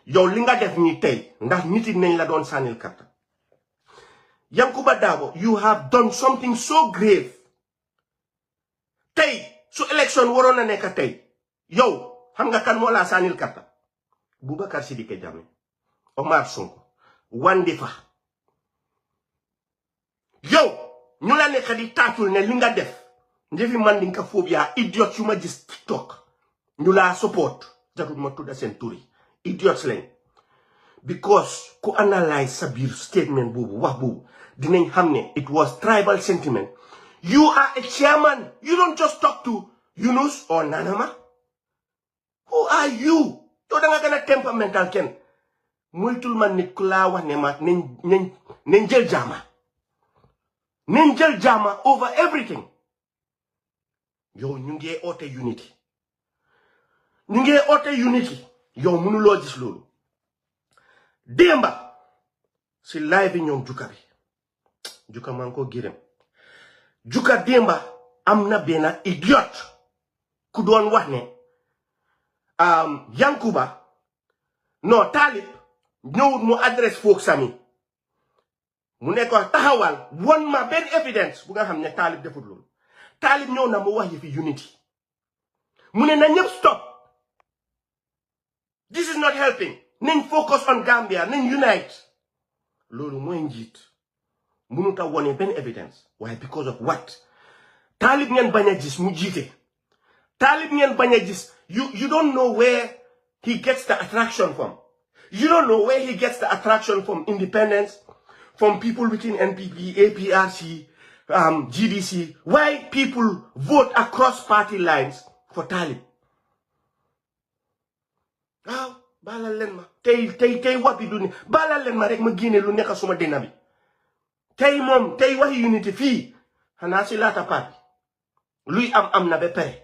Yow li nga def ni tay ndax nit nañ la doon sanil katta. Yankuba Dabo, you have done something so grave. Tay su election warona neka tay. Yow xam nga kan mo la sanil katta. Boubacar Sidike Jammeh, Omar Sonko, Wandifa. Yo, ñu la nekk di taatul ne li nga def ndefi man di nga phobia idiot yu ma gis TikTok ñu la support jarul ma tudda seen turi idiots lañ because ku analyze sa biir statement boobu wax boobu dinañ xam ne it was tribal sentiment. You are a chairman. You don't just talk to Yunus or Nanama. Who are you? Yow da nga gën a temperamental kenn moytul man nit ku laa wax ne ma nañ jël jaama nañ jël jaama over everything. Yow ñu ngi oote unity ñu ngi oote unity yow mënuloo gis loolu démba si live bi ñoom juka bi juka maa ngi ko gërëm juka démba am na benn idiot ku doon wax ne Yankuba non Talib ñëwut mu adresse foog sami mu nekk wax taxawal won ma benn evidence bu nga xam ne Talib defut loolu Talib ñëw na mu wax yi fi unity mu ne na ñëpp stop this is not helping nañ focus on Gambia nañ unite loolu mooy njiit mënut a wone benn evidence waaye because of what Talib ngeen bañ a gis mu jiite Talib ngeen bañ a gis you don't know where he gets the attraction from. You don't know where he gets the attraction from independence, from people within NPP, APRC, GDC. Why people vote across party lines for Talib? Ah, balal len ma. Tay what bi duni. Balal len ma rek ma guiné lu nekk suma dina bi. Tay mom, tay waxi unity fi. Xana ci lata parti. Luy am na be pare.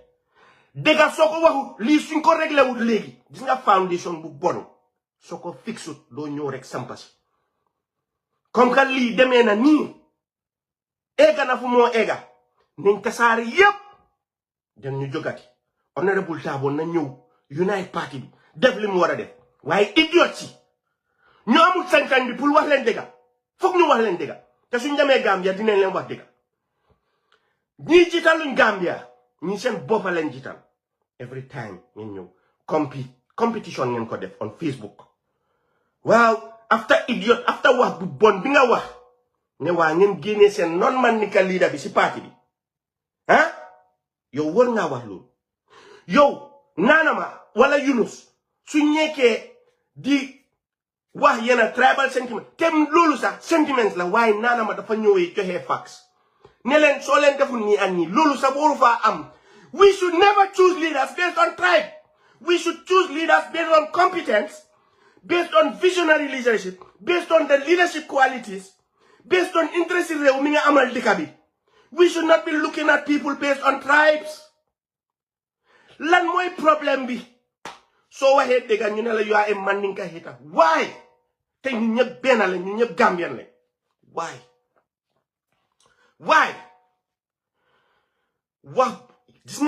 Dega soko waxu li suñ ko réglé wut légui. Gis nga foundation bu bon. Soko fixut do ñëw rek sampasi. Comme que lii demee na nii ega na fu moo ega nañ tasaare yépp dem ñu jogati honorable Tabo na ñëw unite party bi def li mu war a def waaye idiot si ñu amul sañ-sañ bi pour wax leen dëgga foog ñu wax leen dëgga te suñ demee Gambia dinañ leen wax dëgga ñii jiitaluñ Gambia ñii seen boppa leen jiital every time ngeen ñëw competition ngeen ko def on Facebook waaw after idiot after wax bu bon bi nga wax ne waa ngeen génnee seen non-manical leader bi si parti bi ah yow war ngaa wax loolu yow Nanama wala Yunus su ñekkee di wax yenn tribal sentiment te loolu sax sentiments la waaye Nanama dafa ñëwee joxe facts ne leen soo leen deful nii ak nii loolu sax waru faa am. We should never choose leaders based on tribe. We should choose leaders based on competence, based on visionary leadership, based on the leadership qualities, based on interest in réew mi nga amal dëkk bi. We should not be looking at people based on tribes. Lan mooy problème bi soo waxee dëgg ñu ne la you are a Mandinka hater. Why? te ñu ñëpp benn la ñu ñëpp Gambian la. Why? wax gis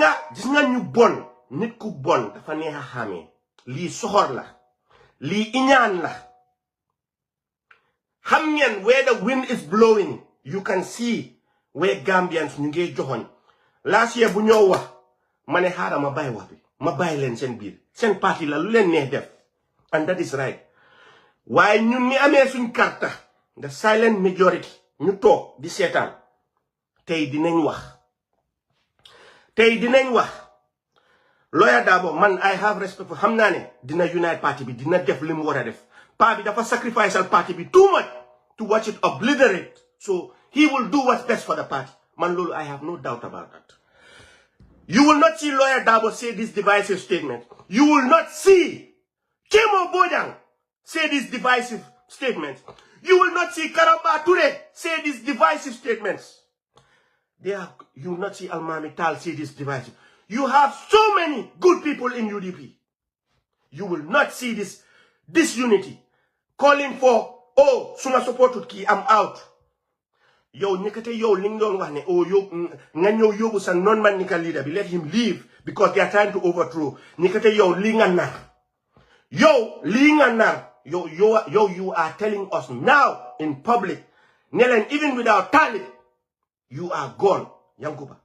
nga ñu bon nit ku bon dafa neex a xàmmee lii soxor la lii iñaan la. Xam ngeen where the wind is blowing you can see where Gambians ñu ngi joxoñ. Last year bu ñoo wax ma ne xaaral ma bàyyi wax bi ma bàyyi leen seen biir seen parti la lu leen neex def and that is right. waaye ñun ñi amee suñ karta the silent majority ñu toog di seetaan tey dinañ wax Lawyer Dabo man I have respect for xam naa ne dina unite party bi dina def li mu war a def. Pa bi dafa sacrifice al party bi too much to watch it obliterate, so he will do what's best for the party. Man loolu I have no doubt about that. You will not see Lawyer Dabo say this divisive statement. You will not see Kemo Bojang say these divisive statements. You will not see Karamba Ture say these divisive statements. You will not see Almami Tal say this divisive. You have so many good people in UDP. You will not see this disunity, calling for, oh, suma supported ki, I'm out. Yo, nikate yo lingdon wane, oh, yo, nganyo yobu sa non-man nika leader, let him leave because they are trying to overthrow. Nikate yo lingana. Yo, lingana. Yo, you are telling us now in public, Nelen, even without talent, you are gone, Yankuba.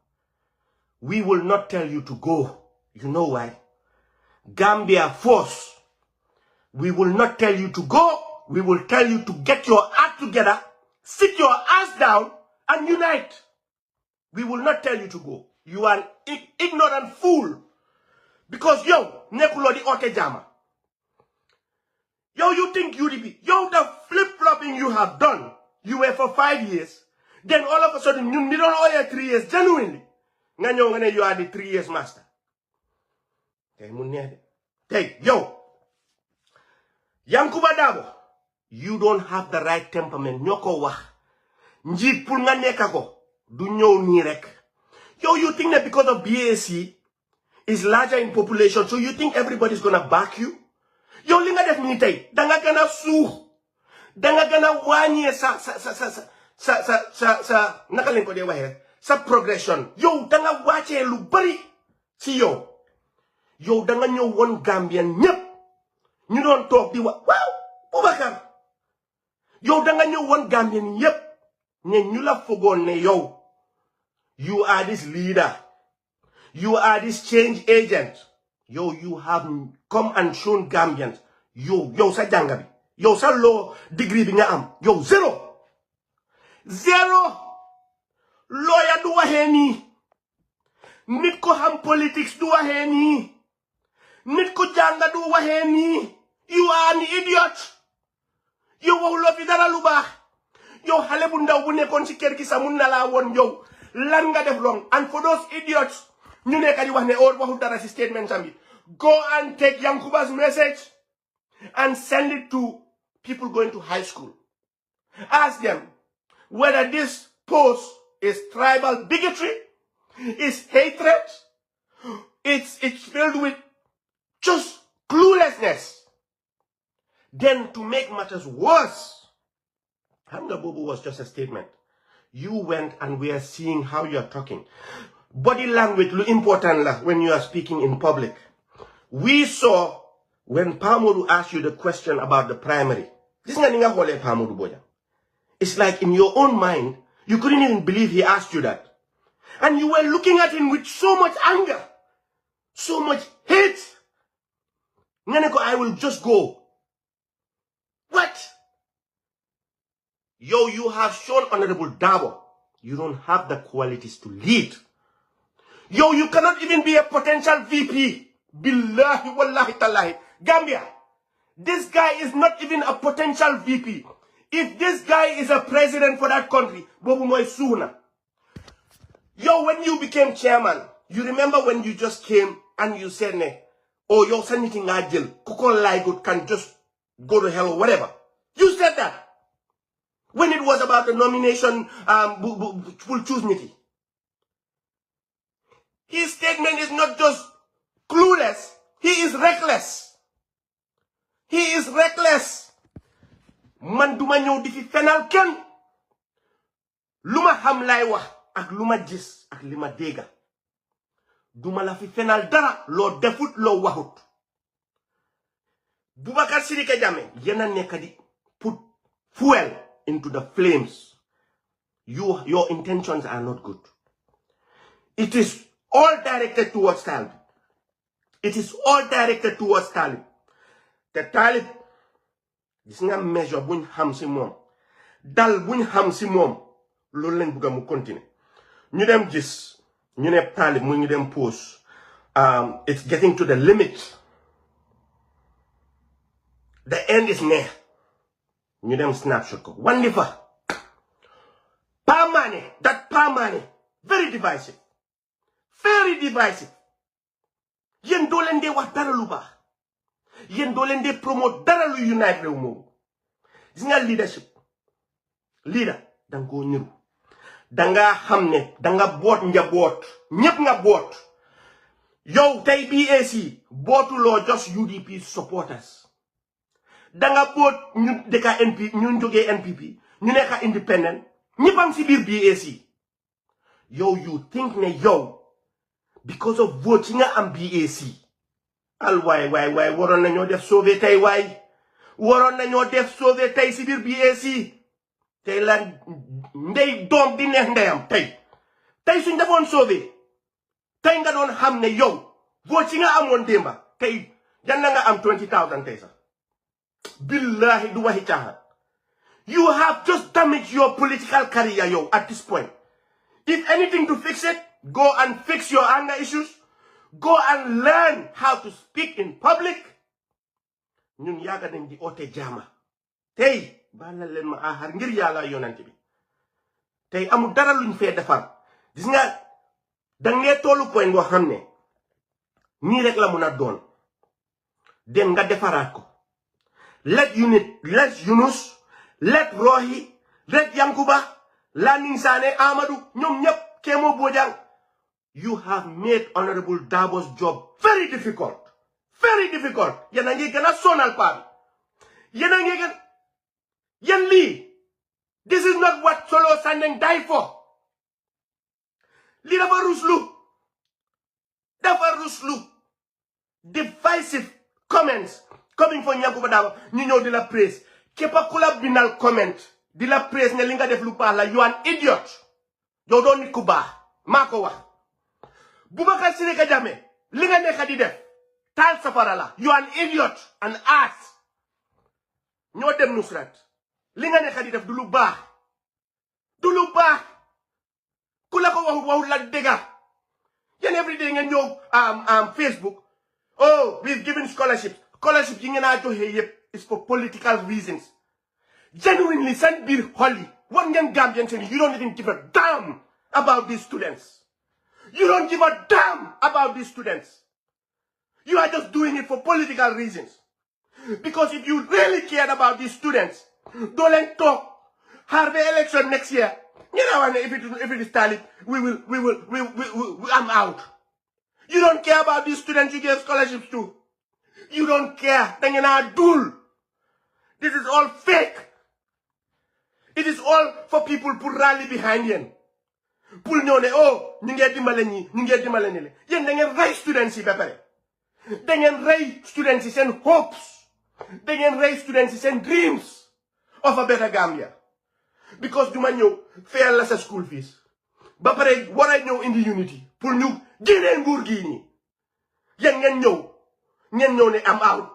We will not tell you to go. You know why? Gambia force. We will not tell you to go. We will tell you to get your act together, sit your ass down, and unite. We will not tell you to go. You are an ignorant fool. Because yo, nekulodi ote jama. Yo, you think UDP, yo, the flip-flopping you have done, you were for 5 years, then all of a sudden, you don't owe you 3 years, genuinely. You are the 3 years master. Hey, yo, Yankuba Dabo, you don't have the right temperament. Nyoko wa. Njit pul nga nekako. Du ñew ni rek. Yo, you think that because of BAC is larger in population, so you think everybody's gonna back you? Yo, li nga def ni tay, danga gana suux. Danga gana wàññee sa naka leen ko dee waxee sa progression. Yo, danga wàccee lu bari si yow. Yo, danga ñëw woon Gambian ñëpp ñu doon toog di wax waaw Boubacar. Yo, danga ñëw woon Gambian ñëpp ne ñu la fogoon ne yow. You are this leader. You are this change agent. Yo, you have come and shown Gambians. Yo, sa jànga bi. Yo, sa law degree bi nga am. Yo, zero. Lawyer du waxee nii. Nit ko xam politics du waxee nii. Nit ko jànga du waxee nii. You are an idiot. Yo, waxuloo fi dara lu baax. Yo, xale bu ndaw bu nekkoon ci kër gi sa mun na laa woon yow. Lan nga def wrong. And for those idiots, ñu nekk di wax ne or waxul dara ci statement bi. Go and take Yankuba's message and send it to people going to high school. Ask them whether this post is tribal bigotry, is hatred, it's filled with just cluelessness. Then to make matters worse, Hamza Bobo was just a statement. You went and we are seeing how you are talking. Body language is important when you are speaking in public. We saw when Pamodu asked you the question about the primary. This is not Pamodu Boya. It's like in your own mind, you couldn't even believe he asked you that. And you were looking at him with so much anger, so much hate. Naneko, I will just go. What? Yo, you have shown Honorable Dabo. You don't have the qualities to lead. Yo, you cannot even be a potential VP. Billahi wallahi talahi. Gambia, this guy is not even a potential VP. If this guy is a president for that country, Bobu Moy Suna. Yo, when you became chairman, you remember when you just came and you said, oh, yo, anything agile, Kukon Laigut can just go to hell or whatever. You said that. When it was about the nomination, full choose meeting. His statement is not just clueless, he is reckless. He is reckless. Man duma ñew di fi fenal ken. Luma xam lay wax ak luma gis ak lima dega. Duma la fi fenal dara lo defut lo waxut. Boubacar Sidiki Jammeh yena nekk di put fuel into the flames. Your intentions are not good. It is all directed towards Talib. It is all directed towards Talib. The Talib, gis nga measure buñ xam ci mom. Dal buñ xam ci mom. Loolu lañ bëgg mu continuer. Ñu dem gis, ñu ne Talib mu ñu dem post. It's getting to the limit. The end is near. Ñu dem snapshot ko. Wandi fa. That Pamane, very divisive. Very divisive. Yen do len de wax dara lu baax. Yen do len de promote dara lu unite rew mo. Gis nga leadership. Leader dang ko ñiru. Danga xamne danga bot njabot. Ñepp nga bot. Yow tay BAC botu lo just UDP supporters. danga boot ñu deka NP ñu jógee NPP ñu nekk independent ñëppam si biir BAC yow you think ne yow because of vote yi nga am BAC al waay waroon nañoo def sauver tey waay waroon nañoo def sauver tey si biir BAC tey la ndey doom di neex ndeyam tey suñ defoon sauver tey nga doon xam ne yow vote yi nga amoon démba tey jan na nga am 20,000 tey sax billahi du waxi caaxaan you have just damaged your political career yow at this point. If anything to fix it, go and fix your anger issues. Go and learn how to speak in public. ñun yaaga nañ di oote jaama tey baal leen ma ahar ngir yàlla yonante bi tey amul dara luñ fee defar gis nga dangee tollu point boo xam ne nii rek la mun a doon dem nga defaraat ko let Yunus let Rohi let Yankuba Landing Sane Amadou ñoom ñëpp Kémo Bojang you have made Honorable Darboe's job very difficult yéen a ngi gën a sonal paa bi yéen a ngi gën yéen lii this is not what Solo Sandeng died for lii dafa ruslu divisive comments coming from Yankuba Darboe ñu ñëw di la praise képp ku la bindal comment di la praise ne li nga def lu baax la you an idiot yow doo nit ku baax maa ko wax Boubacar Sirika Jammeh li nga nekk di def taal safara la you an idiot an ass ñoo dem Nusrat li nga nekk di def du lu baax ku la ko waxut la dëgga yéen every day ngeen ñëw Facebook oh we've given scholarship yi ngeen a joxe yëpp is for political reasons genuinely seen biir xol yi war ngeen Gambian seen you don't even give a damn about these students. You don't give a damn about these students. You are just doing it for political reasons. Because if you really cared about these students, don't talk. Have the election next year. You know, if it is talent, I'm out. You don't care about these students you gave scholarships to. You don't care. Then you're not dull. This is all fake. It is all for people to rally behind you. Pour ñëw ne oh ñu ngee dimbale ñi ñu ngee dimbale ni le yéen da ngeen rey students yi ba pare da ngeen rey students yi seen hopes da ngeen rey students yi seen dreams of a better Gambia because duma ñëw fayal la sa school fees ba pare war a ñëw indi unity pour ñu génnee nguur gii nii yéen ngeen ñëw ne am out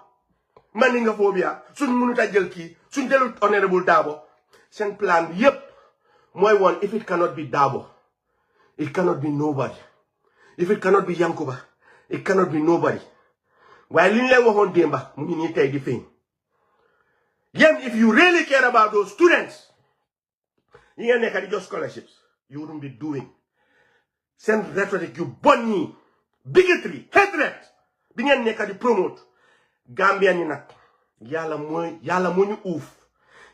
man ni nga phobia suñ mënut a jël kii suñ jëlut Honorable Darboe seen plan bi yépp mooy woon if it cannot be Darboe it cannot be nobody. If it cannot be Yankuba, it cannot be nobody. While in le waxon demba, mu ngi ni tay di feñ. Yen if you really care about those students, you ngeen nekk di jox scholarships, you wouldn't be doing. Send rhetoric you bon ñi, bigotry, hatred, bi ngeen nekk di promote. Gambia ni nak, yalla mo ñu uuf.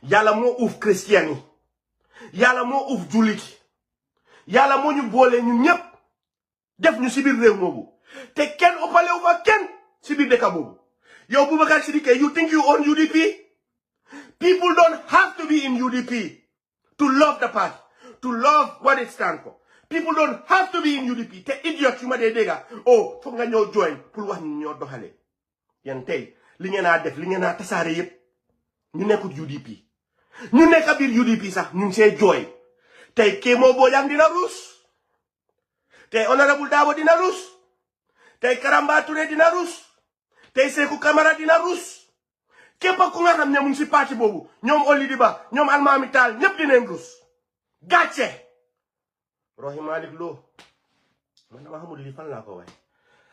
Yalla mo uuf Christian yi. Yalla mo uuf julit. Yàlla moo ñu boole ñun ñëpp def ñu si biir réew moomu te kenn ëppale wu fa kenn si biir dëkk boobu yow Boubacar Sidike you think you own UDP? People don't have to be in UDP to love the party, to love what it stands for. People don't have to be in UDP te idiot yu ma dee dégga oh foog nga ñëw join pour wax ñu ñoo doxale yan tey li ngeen a def li ngeen a tasaare yëpp ñu nekkut UDP ñu nekk biir UDP sax ñu ngi see jooy tey Kémo Bojang dina rus tey Honorable Darboe dina rus tey Karamba Touré dina rus tey Seku Camara dina rus képp ku nga xam ne mu ngi si parti boobu ñoom Olidi Ba ñoom Almami Tall ñëpp dinañ rus gàcce Rohi Malick Lo man dama xamul lii fan laa ko waay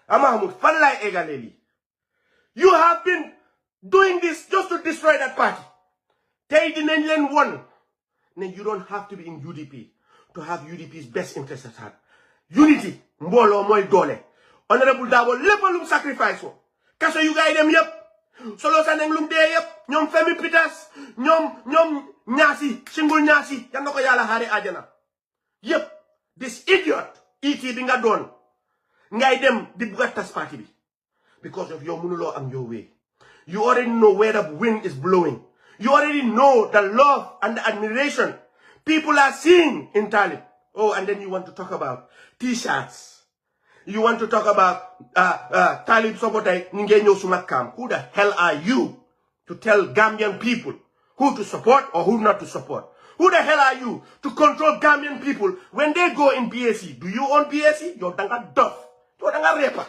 ama xamul fan laay égale lii you have been doing this just to destroy that party tey dinañ leen won ne you don't have to be in UDP to have UDP's best interest at heart. Unity, mbolo moy doole. Honorable Darboe lepp lu sacrifice ko. Kaso yu gaay dem yépp. Solo Sandeng lu dé yépp. Ñom Femi Peters, ñom ñaasi, singul ñaasi, yan nako yalla xari aljana. Yépp. This idiot, ET bi nga doon. Ngay dem di buga tas parti bi. Because of yow mënulo am your way. You already know where the wind is blowing. You already know the love and the admiration people are seeing in Talib. Oh, and then you want to talk about T-shirts. You want to talk about Talib Sobotai Ningenyo Sumakam. Who the hell are you to tell Gambian people who to support or who not to support? Who the hell are you to control Gambian people when they go in BSC? Do you own BSC? You're danga duff. You're danga repa.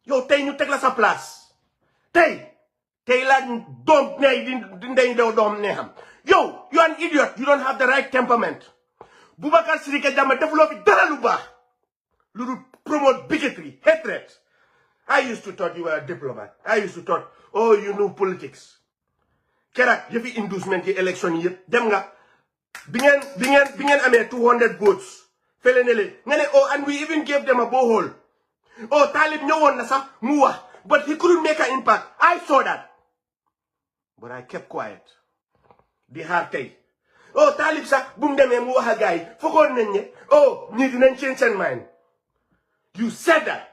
You're tay ñu tek la sa place. Tay la dom ne dom neham. Yo, you're an idiot. You don't have the right temperament. Boubacar Sidiki Jama deflo fi dara lu baax. Lu promote bigotry, hatred. I used to thought you were a diplomat. I used to thought, oh, you know politics. Kerak, you fi inducement the election year. Dem nga bingen ame 200 votes. Felenele. Oh, and we even gave them a borehole. Oh, Talib no one nasa muwa. But he couldn't make an impact. I saw that. But I kept quiet. The hard day. Oh, Talib sa bum deme muwa hagay. Fokon nenye. Oh, need to change your mind. You said that.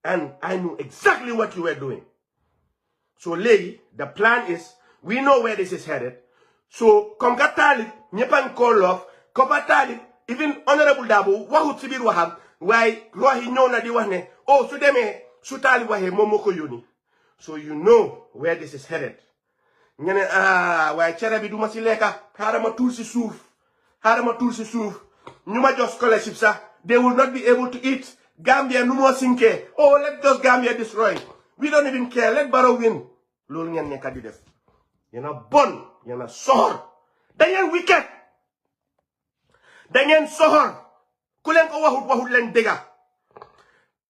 And I knew exactly what you were doing. So, lady, the plan is, we know where this is headed. So, come ka Talib, nyepan call off, kopa Talib, even Honorable Dabo, wahut sibir waham, why rohi nyona di wahne, oh, so deme, su Talib wahe momoko yuni. So, you know where this is headed. Nyene, why cherabi du masileka, harama tulsi suf, nyuma just scholarship sa, they will not be able to eat. Gambia no more sinke. Oh, let just Gambia destroy. We don't even care. Let Barrow win. Lol ngeen nekk di def. Yena bon, yena sohor. Da ngeen wicked. Da ngeen sohor. Ku len ko waxut len dega.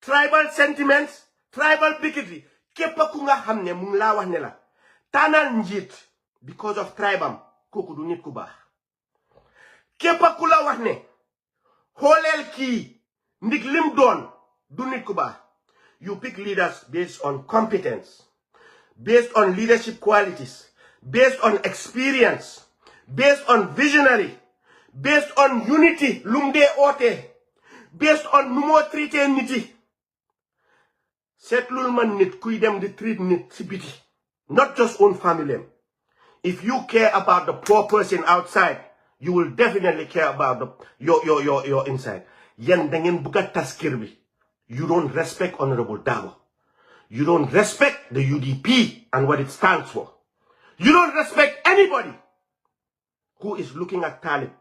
Tribal sentiments, tribal bigotry. Képp ku nga xamne mu ngi la wax ne la tanal njit because of tribam koku du nit ku baax. Képp ku la wax ne holel ki ndik lim doon du nit ku baax. You pick leaders based on competence, based on leadership qualities, based on experience, based on visionary, based on unity, lumde ote, based on numo treaté niti. Setlul man nit kuy dem di treat nit ci biti, not just own family. If you care about the poor person outside, you will definitely care about your inside. Yen da ngeen buga taskir bi. You don't respect Honorable Dabo. You don't respect the UDP and what it stands for. You don't respect anybody who is looking at Talib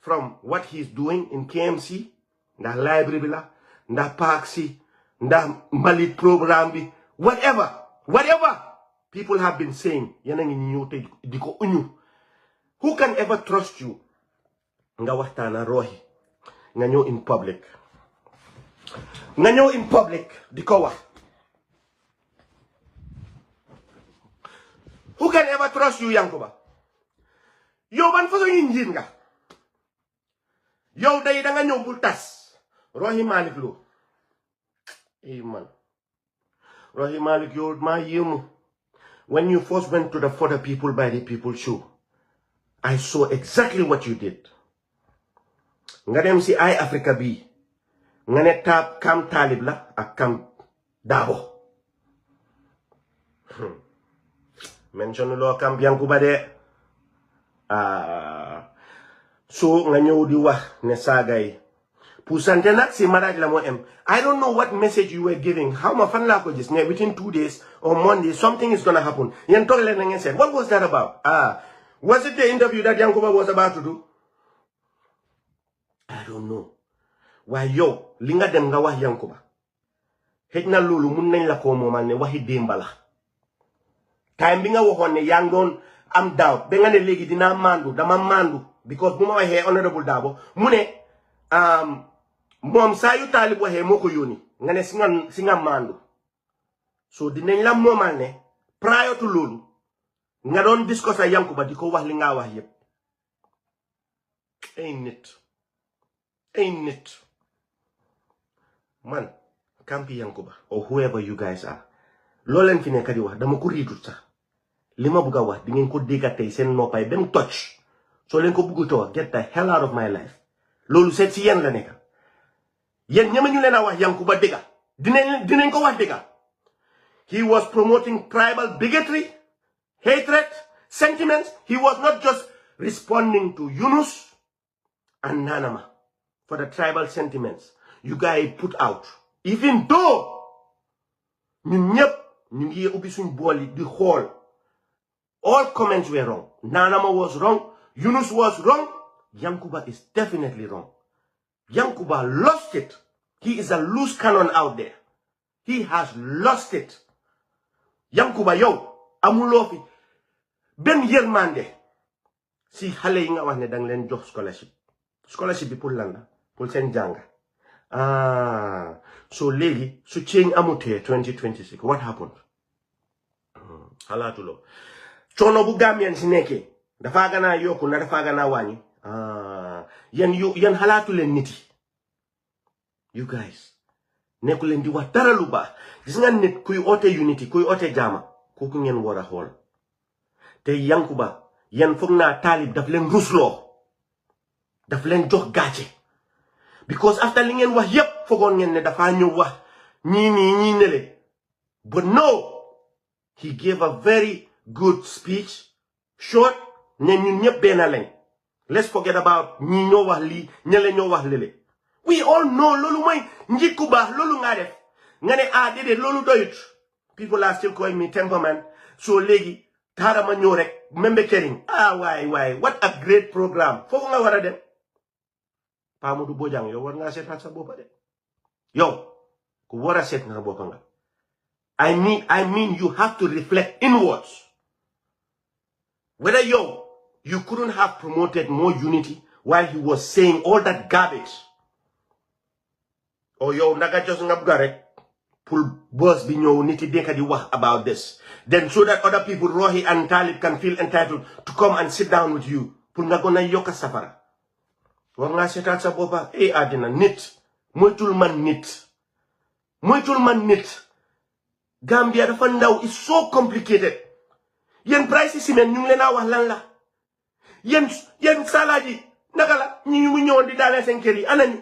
from what he's doing in KMC, the library bila, the parksi, the Malit program bi, whatever people have been saying. Who can ever trust you? Nga waxtana rohi. Nga ñew in public. Nga ñew in public di ko wax. Who can ever trust you, Yankuba? Yow ban façon yi njit nga. Yow day da nga ñew bul tas. Rohi Malik Lo. Hey man. Rohi Malik, yow ma yemu. When you first went to the For the People by the People show, I saw exactly what you did. Nga dem si ay Africa bi. Nga ne tab kam Talib la ak kam Dabo. Mention lo kam Yankuba de. So nga ñew di wax ne sagay. Pusante nak si maraj la mo em. I don't know what message you were giving. How ma fan la ko gis ne within 2 days or Monday something is gonna happen. Yen tok len ngeen said. What was that about? Was it the interview that Yankuba was about to do? I don't know. Why yo, linga dem nga wax Yankuba. Hejna lolu mun nañ la ko momal ne waxi dembala. Time bi nga waxon ne yang don am doubt. Be nga ne legi dina mandu, dama mandu because buma waxe Honorable Dabo mu ne mom sa yu Talib waxe moko yoni nga ne singa mandu. So dinañ la momal ne prior to lolu nga don discuss ak Yankuba diko wax li nga wax yeb. Ain't it? Man, Kampi Yankuba or whoever you guys are. Lolen fi nekk di wax dama ko riitut sax. Lima buga wax di ngeen ko dégga tey seen noppay bem touch. So len ko bugu to get the hell out of my life. Lolu set ci yeen la nekk. Yeen ñama ñu leena wax Yankuba dégga. Dinañ ko wax dégga. He was promoting tribal bigotry, hatred, sentiments. He was not just responding to Yunus and Nanama for the tribal sentiments you guys put out. Even though the whole, all comments were wrong. Nanama was wrong. Yunus was wrong. Yankuba is definitely wrong. Yankuba lost it. He is a loose cannon out there. He has lost it. Yankuba yow amuloo fi ben yermande si xale yi nga wax ne dang leen jox scholarship bi pour lan la pour seen jàng so léegi su change amutee 2026 what happened xalaatuloo coono bu Gambian si nekkee dafa gana yokku na dafa gana wàññi yan xalaatu leen nit yi you guys nekku leen di wax dara lu baax gis nga nit kuy oote unity kuy oote jaama kooku ngeen war a xool te Yankuba yan foog naa taalib daf leen rusloo daf leen jox gàcce because after li ngeen wax yépp foogoon ngeen ne dafa ñëw wax ñii nii ñii nele but no he gave a very good speech short ne ñun ñëpp benn lañ let's forget about ñii ñoo wax lii ñele ñoo wax lele we all know lolu mooy njit ku baax lolu nga def nga ne déedéet lolu doyut people are still calling me temperament so léegi taara ma ñëw rek membe kering waay what a great program foofu nga war a dem Pa Modou Bojang yow war ngaa seetaat sa boppa de yow ku war a seet nga boppa nga I mean you have to reflect inwards whether you couldn't have promoted more unity while he was saying all that garbage. Or naga just nga rek pull boss bi ñew niti deka di wax about this. Then so that other people, Rohi and Talib, can feel entitled to come and sit down with you. Pull nga gona yoka safara. War nga setat sa bopa adina nit. Moytul man nit. Gambia dafa ndaw is so complicated. Yen price ciment ñu ngi leena wax lan la. Yen salaji naka la ñi ñu ñëw di dalé sen kër yi anañu.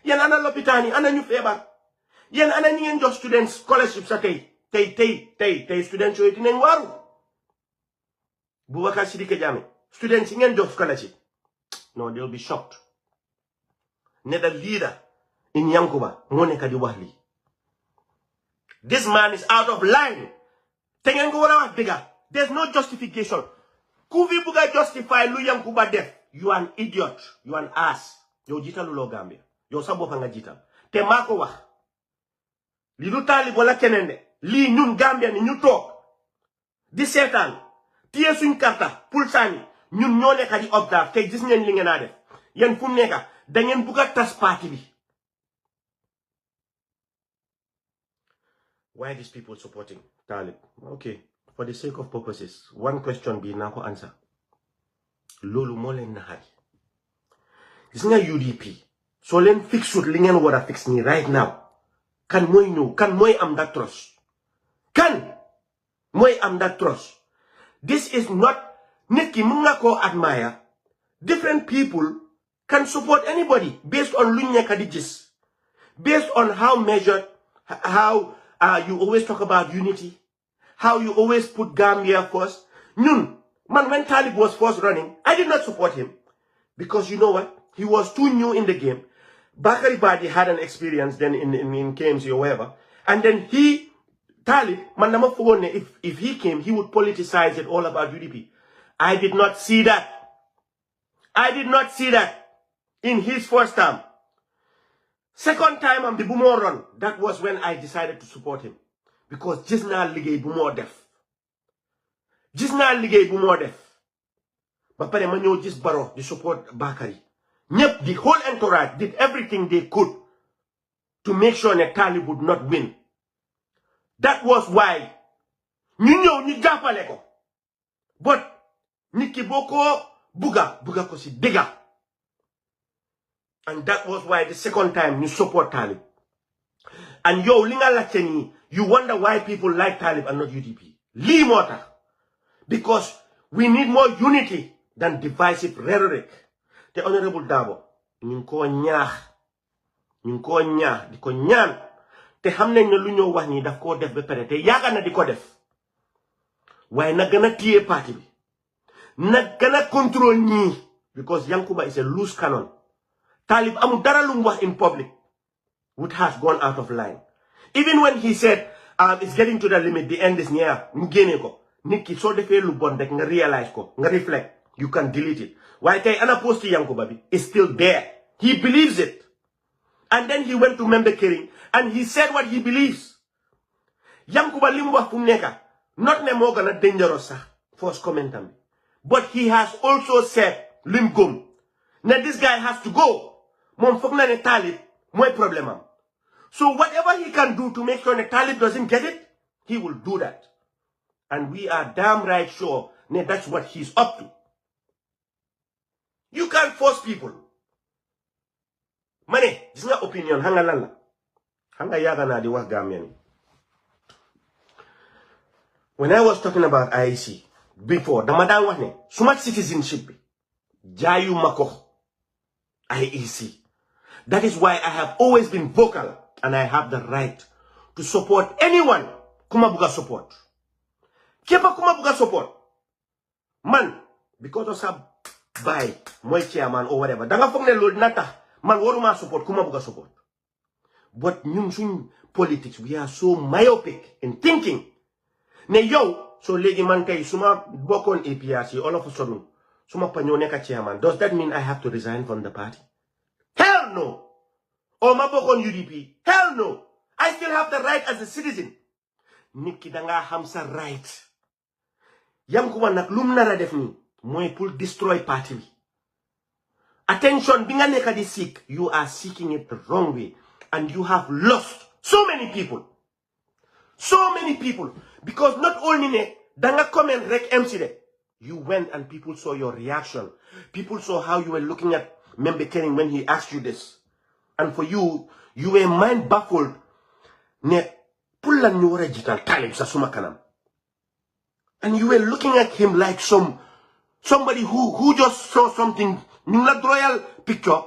Yen ana lopitani ana ñu febar. Yen ana ñi ngeen jox students scholarship sa tay students yooyu dinañ waru. Boubacar Sidiki Jammeh students yi ngeen jox scholarship. No, they'll be shocked. Ne the leader in Yankuba moo nekk di wax li. This man is out of line. Te ngeen ko war a wax dëgga. There's no justification. Ku fi buga justify lu Yankuba def. You are an idiot. You are an ass. Yow jiitalu Gambia. Yow sa boppa nga jiital. Te maa ko wax. Li du Talib wala keneen de. Lii ñun Gambia ni ñu toog di seetaan tiye suñ karta pour sànni ñun ñoo nekk di observe tey gis ngeen li ngeen a def yéen fu mu nekk da ngeen bugg a tas parti bi. Why these people supporting Talib? Okay, for the sake of purposes, one question bi naa ko answer. Loolu moo leen naxari. Gis nga UDP soo leen fixut li ngeen war a fix nii right now. Kan mooy ñëw kan mooy am that trust. Kan mooy am that trust. This is not nit ki mën nga koo admire. Different people can support anybody based on lu nekk di gis. Based on how measured, how you always talk about unity, how you always put Gambia first. Ñun, man, when Talib was first running, I did not support him. Because you know what? He was too new in the game. Bakari Badi had an experience then in KMC or wherever. And then Talib, man, if he came, he would politicize it all about UDP. I did not see that. I did not see that in his first term. Second time, I'm the Bumo run. That was when I decided to support him. Because just now, ligay Bumo def. Just now, ligay Bumo def. But pare man ñëw just baro to support Bakari. Yep, the whole entourage did everything they could to make sure that Talib would not win. That was why ñu ñëw ñu jàppale ko. But nit ki boko buga ko si dëgga. And that was why the second time you support Talib. And yo, li nga laajte nii, you wonder why people like Talib and not UDP. Lii moo tax. Because we need more unity than divisive rhetoric. The Honorable Dabo, ñu ngi ko ñaax di ko ñaan te xam nañ ne lu ñoo wax nii daf koo def ba pare te yaaga na di ko def waaye na gën a téye parti bi na gën a contrôle ñii because Yankuba is a loose cannon Talib amul dara lu mu wax in public which has gone out of line even when he said it's getting to the limit the end is near mu génnee ko nit ki soo defee lu bon rek nga realize ko nga reflect you can delete it waaye tey ana post Yankuba bi is still there he believes it and then he went to Member Kering and he said what he believes Yankuba li mu wax fu mu nekka not ne moo gën a dangerous sax first comment am but he has also said lim gëm ne this guy has to go moom foog na ne Talib mooy problème am so whatever he can do to make sure that Talib doesn't get it he will do that and we are damn right sure that that's what he's up to. You can't force people. Mane, this is your opinion. Hanga lala. Hanga yaga na di wax Gambian. When I was talking about IEC before, the madam was ne, smart citizenship. Jayu mako. IEC. That is why I have always been vocal and I have the right to support anyone kumabuga support. Kepa kumabuga support. Man, because of some by my chairman or whatever. Danga fong ne lord nata. Man waruma support kumabuga support. But nyung politics, we are so myopic in thinking. Ne yo, so legi man kay suma bokon APRC all of a sudden. Suma panyo neka chairman. Does that mean I have to resign from the party? Hell no. Or ma bokon UDP? Hell no. I still have the right as a citizen. Niki danga hamsa right. Yankuba nak lum nara def ni moy pour destroy party bi. Attention, binga neka di seek, you are seeking it the wrong way and you have lost so many people. So many people because not only ne danga comment rek MC de. You went and people saw your reaction. People saw how you were looking at Member Kering when he asked you this. And for you, you were mind baffled. Ne pulla nyora jital Talib sa suma kanam. And you were looking at him like somebody who just saw something. Nula royal picture.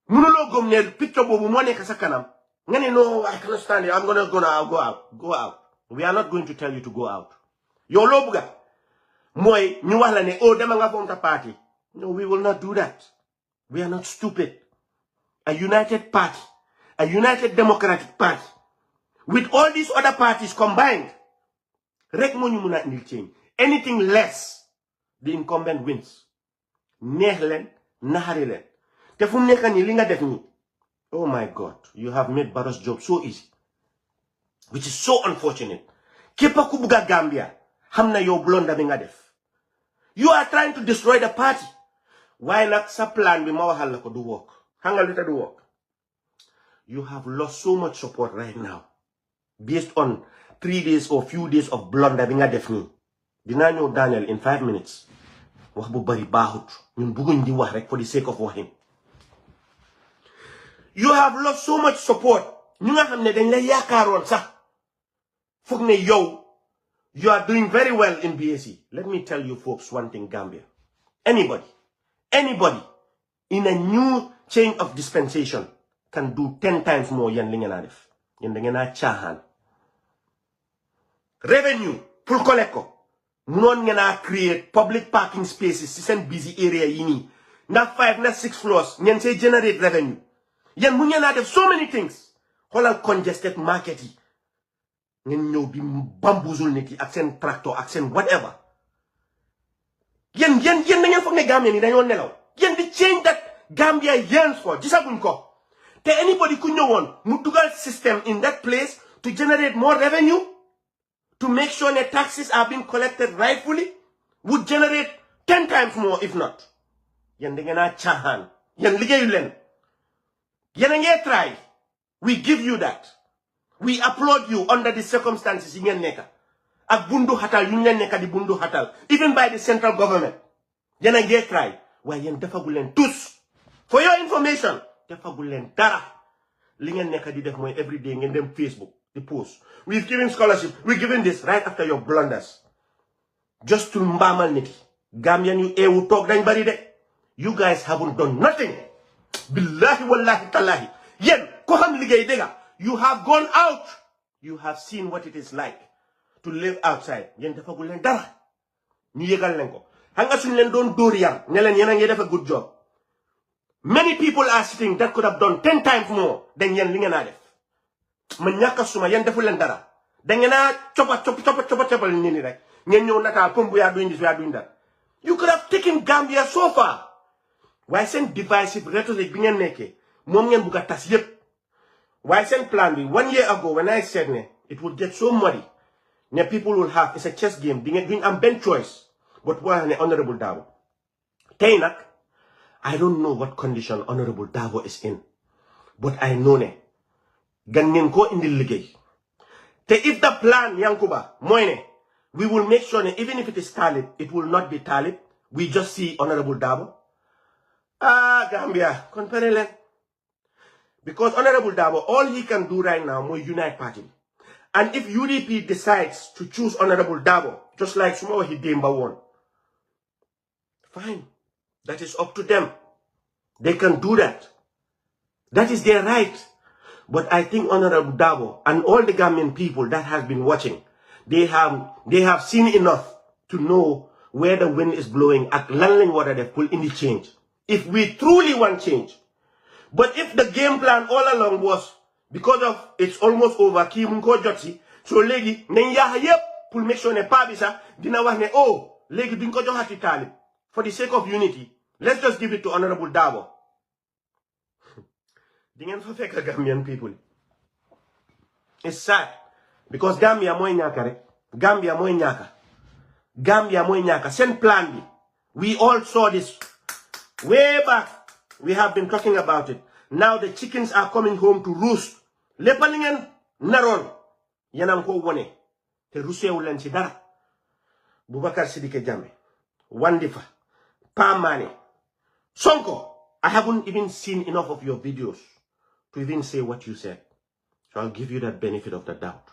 Munulo gomne picture bobu mo neka sa kanam. Ngani no, I cannot stand it. I'm gonna go now. Go out. Go out. We are not going to tell you to go out. Yo lobuga. Moy ñu wax la ne oh dama nga form ta party. No, we will not do that. We are not stupid. A united party, a united democratic party, with all these other parties combined, rek mo ñu mëna indil change. Anything less, the incumbent wins. Neex leen naxari leen. Te fu nekk ni li nga def ni. Oh my God, you have made Barrow's job so easy, which is so unfortunate. Kepa ku buga Gambia, hamna yo blonda bi nga def. You are trying to destroy the party. Why not sa plan bi ma waxal la ko du work? Hanga lita do work. You have lost so much support right now based on 3 days or few days of blunder bi nga def ni. Dina ñëw Daniel in 5 minutes. Wax bu bari baaxut. Ñun bëgguñ di wax rek for the sake of waxing. You have lost so much support. Ñu nga xam ne dañ la yaakaaroon sax. Foog ne yow you are doing very well in BSC. Let me tell you folks one thing, Gambia. Anybody in a new chain of dispensation can do 10 times more yen li ngeen def. Yen da ngeen caaxaan. Revenue pour collect ko. Munoon ngeen create public parking spaces ci seen busy area yi nii. Na 5 na 6 floors ngeen say generate revenue. Yen mu ngeen def so many things. Xoolal congested market yi. Ngeen ñëw di bamboozle nit yi ak seen tractor ak seen whatever. Yen da ngeen foog ne Gambia ni dañoo nelaw. Yen di change that Gambia yearns for. Gisaguñ ko. Te anybody ku ñëwoon mu dugal system in that place to generate more revenue, to make sure that taxes are being collected rightfully, would generate 10 times more if not. Yen da ngeen caaxaan. Yen liggéeyu leen. Yen a ngee try. We give you that. We applaud you under the circumstances in Neka. Ak bundu hatal, yu neka di bundu hatal. Even by the central government. Yena nge try. Wa yen defagulen tous. For your information, defagulen dara. Lingen neka di def moy every day ngen dem Facebook, the post. We've given scholarship. We're giving this right after your blunders. Just to mbamal niti. Gambian you ewu talk dañ bari de. You guys haven't done nothing. Billahi wallahi talahi. Yen ko xam liggéey dega. You have gone out. You have seen what it is like to live outside. Yen defagul len dara. Ñu yegal len ko. Hanga suñ len doon door yar, ne len yena ngi def a good job. Many people are sitting that could have done 10 times more than yen li ngeen def. Ma ñaka suma yen deful len dara. Da ngeen chopa ni rek. Ngeen ñew nataal comme bu ya doing this, we are doing that. You could have taken Gambia so far. Why send divisive rhetoric bi ngeen nekkee moom ngeen bugg a tas yépp. Why send plan B? 1 year ago when I said it would get so muddy, people will have, it's a chess game, doing a bench choice. But what Honorable Dabo? Tainak, I don't know what condition Honorable Dabo is in. But I know Ganyen ko in the ligay. If the plan, Yankuba, Moine, we will make sure even if it is Talib, it will not be Talib. We just see Honorable Dabo. Gambia, compare. Because Honorable Dabo, all he can do right now is unite party. And if UDP decides to choose Honorable Dabo, just like Sumo Hidimba won, fine. That is up to them. They can do that. That is their right. But I think Honorable Dabo and all the Gambian people that have been watching, they have seen enough to know where the wind is blowing at landing water they pull in the change. If we truly want change. But if the game plan all along was because of it's almost over, ki munko jotsi, so legi nenya yep pour make sure ne pa bisa dina wax ne oh legi duñ ko joxati Talib for the sake of unity. Let's just give it to Honorable Dabo. Di ngeen fa fekk Gambian people. It's sad because Gambia moy ñaka rek. Gambia moy ñaka. Gambia moy ñaka. Send plan bi. We all saw this way back. We have been talking about it. Now the chickens are coming home to roost. Lepalingen naron. Yanam ko wone. Te rusewu len ci dara. Boubacar Sidike Jammeh. Wandifa. Pamane. Sonko. I haven't even seen enough of your videos to even say what you said. So I'll give you that benefit of the doubt.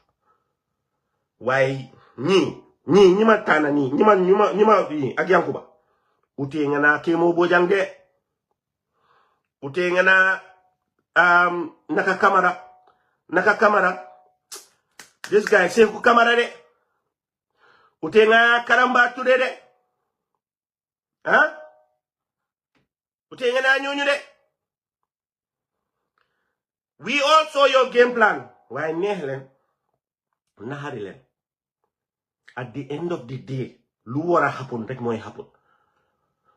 Why nima tana nima agyankuba. Uti ngana kemo bojang de. Uti ngana naka kamera. This guy say ku kamera de. Uti ngana karamba tude de. Huh? Uti ngana nyonyu de. We all saw your game plan. Why nehlen? Naharilen. At the end of the day, lu wara happen rek moy happen.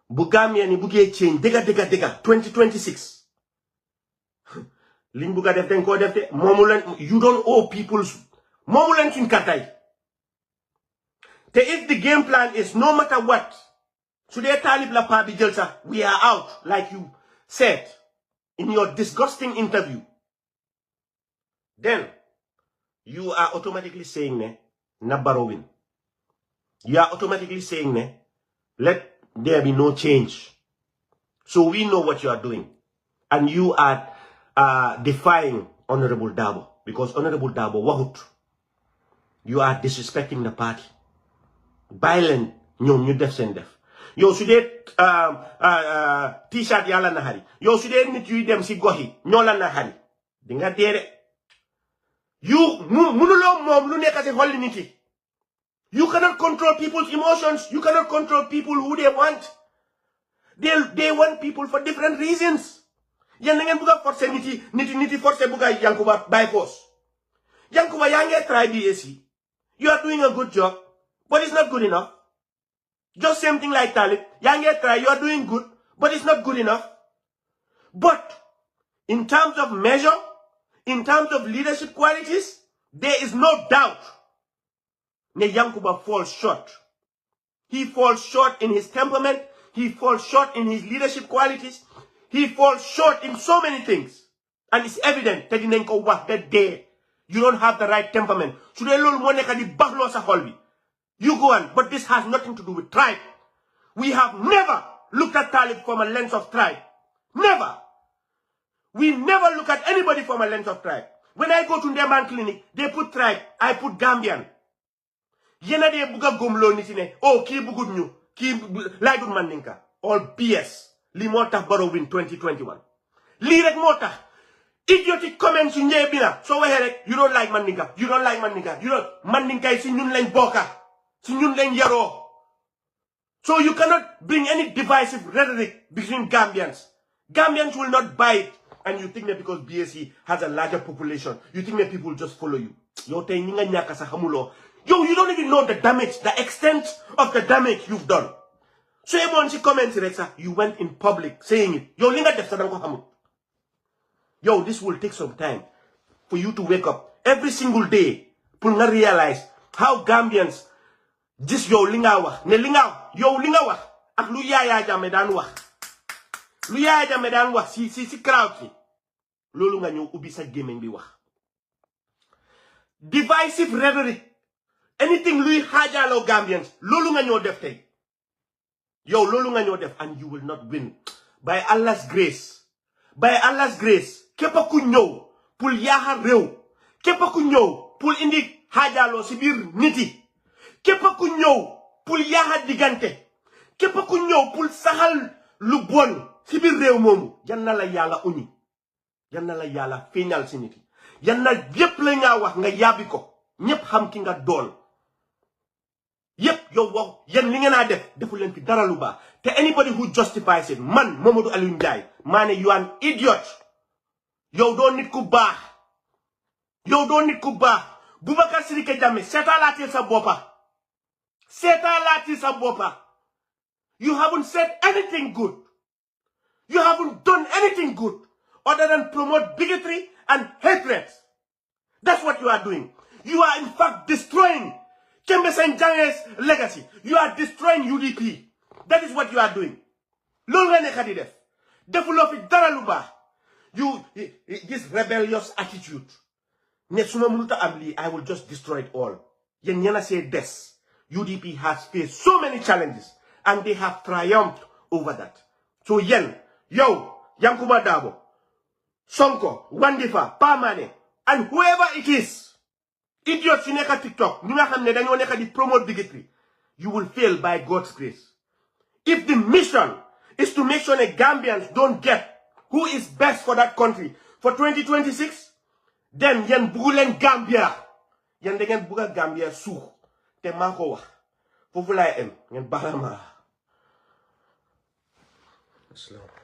Bu Gambia ni buge change dega 2026. Liñ buga def den ko def de momulen you don't owe people's momulen suñ kartay. Te if the game plan is no matter what, today Talib la pa bi jël sax we are out like you said in your disgusting interview. Then you are automatically saying na Barrow win. You are automatically saying let there be no change. So we know what you are doing. And you are defying Honorable Dabo. Because Honorable Dabo, wahut. You are disrespecting the party. Violent, you def sen def. Yo sude t-shirt yala nahari. Yo sude nit yu dem si gohi, nyola nahari. Dinga dere. You munulo mom lu nekk ci xol nit yi. You cannot control people's emotions. You cannot control people who they want. They want people for different reasons. Yen ngeen buga forcer niti forcer buga Yankuba by force. Yankuba yange try BAC. You are doing a good job, but it's not good enough. Just same thing like Talib. Yange try, you are doing good, but it's not good enough. But in terms of measure, in terms of leadership qualities, there is no doubt Ne Yankuba falls short. He falls short in his temperament. He falls short in his leadership qualities. He falls short in so many things. And it's evident that that day you don't have the right temperament. You go on, but this has nothing to do with tribe. We have never looked at Talib from a lens of tribe. Never. We never look at anybody from a lens of tribe. When I go to Ndeman Clinic, they put tribe, I put Gambian. Yena de buga gomlo nitine. Oh, ki bugud ñu. Ki laydul mandinka. All BS. Li motax Barrow win 2021. Li rek motax idiotic comments in Yebina. So you don't like Mandinka. You don't like Mandinka. You don't Mandinka is in Yunlen Boka. In Yunlen Yaro. So you cannot bring any divisive rhetoric between Gambians. Gambians will not buy it. And you think that because BSE has a larger population, you think that people will just follow you. Yo, you don't even know the damage, the extent of the damage you've done. So everyone she comments, you went in public saying it. Yo, this will take some time for you to wake up every single day. To realize how Gambians just yo lingawa, ne lingaw, yo lingawa, ak lu Yaya Jammeh dan wax. Lu Yaya Jammeh dan wax si crowd ki. Lolu nga ñew ubbi sa gemeñ bi wax. Divisive rhetoric. Anything luy hajalo Gambians, lolu nga ñoo def tay. Yo, lolu nga ñoo def and you will not win. By Allah's grace. By Allah's grace. Kepa ku ñew pour yaaxa rew. Kepa ku ñew pour indi hajalo ci bir niti. Kepa ku ñew pour yaaxa digante. Kepa ku ñew pour saxal lu bon ci bir rew momu. Yanna la yalla uni. Yanna la yalla feñal ci niti. Yanna yépp la nga wax nga yabi ko. Ñepp xam ki nga doon. Yep, yo wow, yen li ngeen def defu len fi dara lu ba. Te anybody who justifies it, man, Mamadou Aliou Ndiaye, mané you an idiot. Yo do nit ku baax. Yo do nit ku baax. Boubacar Sidiki Jammeh, setalatil sa bopa. Setalatil sa bopa. You haven't said anything good. You haven't done anything good other than promote bigotry and hatred. That's what you are doing. You are in fact destroying Kembe Senjange's legacy. You are destroying UDP. That is what you are doing. Longa nekadi def. Defulo fi dara lu baax. You this rebellious attitude. Nesuma munuta amli, I will just destroy it all. Yen yana say this. UDP has faced so many challenges and they have triumphed over that. So yen, yo, Yankuba Dabo, Sonko, Wandifa, Pamane, and whoever it is, idiots in TikTok, you promote bigotry, you will fail by God's grace. If the mission is to make sure that Gambians don't get who is best for that country for 2026, then yen bugulen Gambia. Yen degen buga Gambia su. Te mako wax. Fofu lay em. Yen balama. Islam.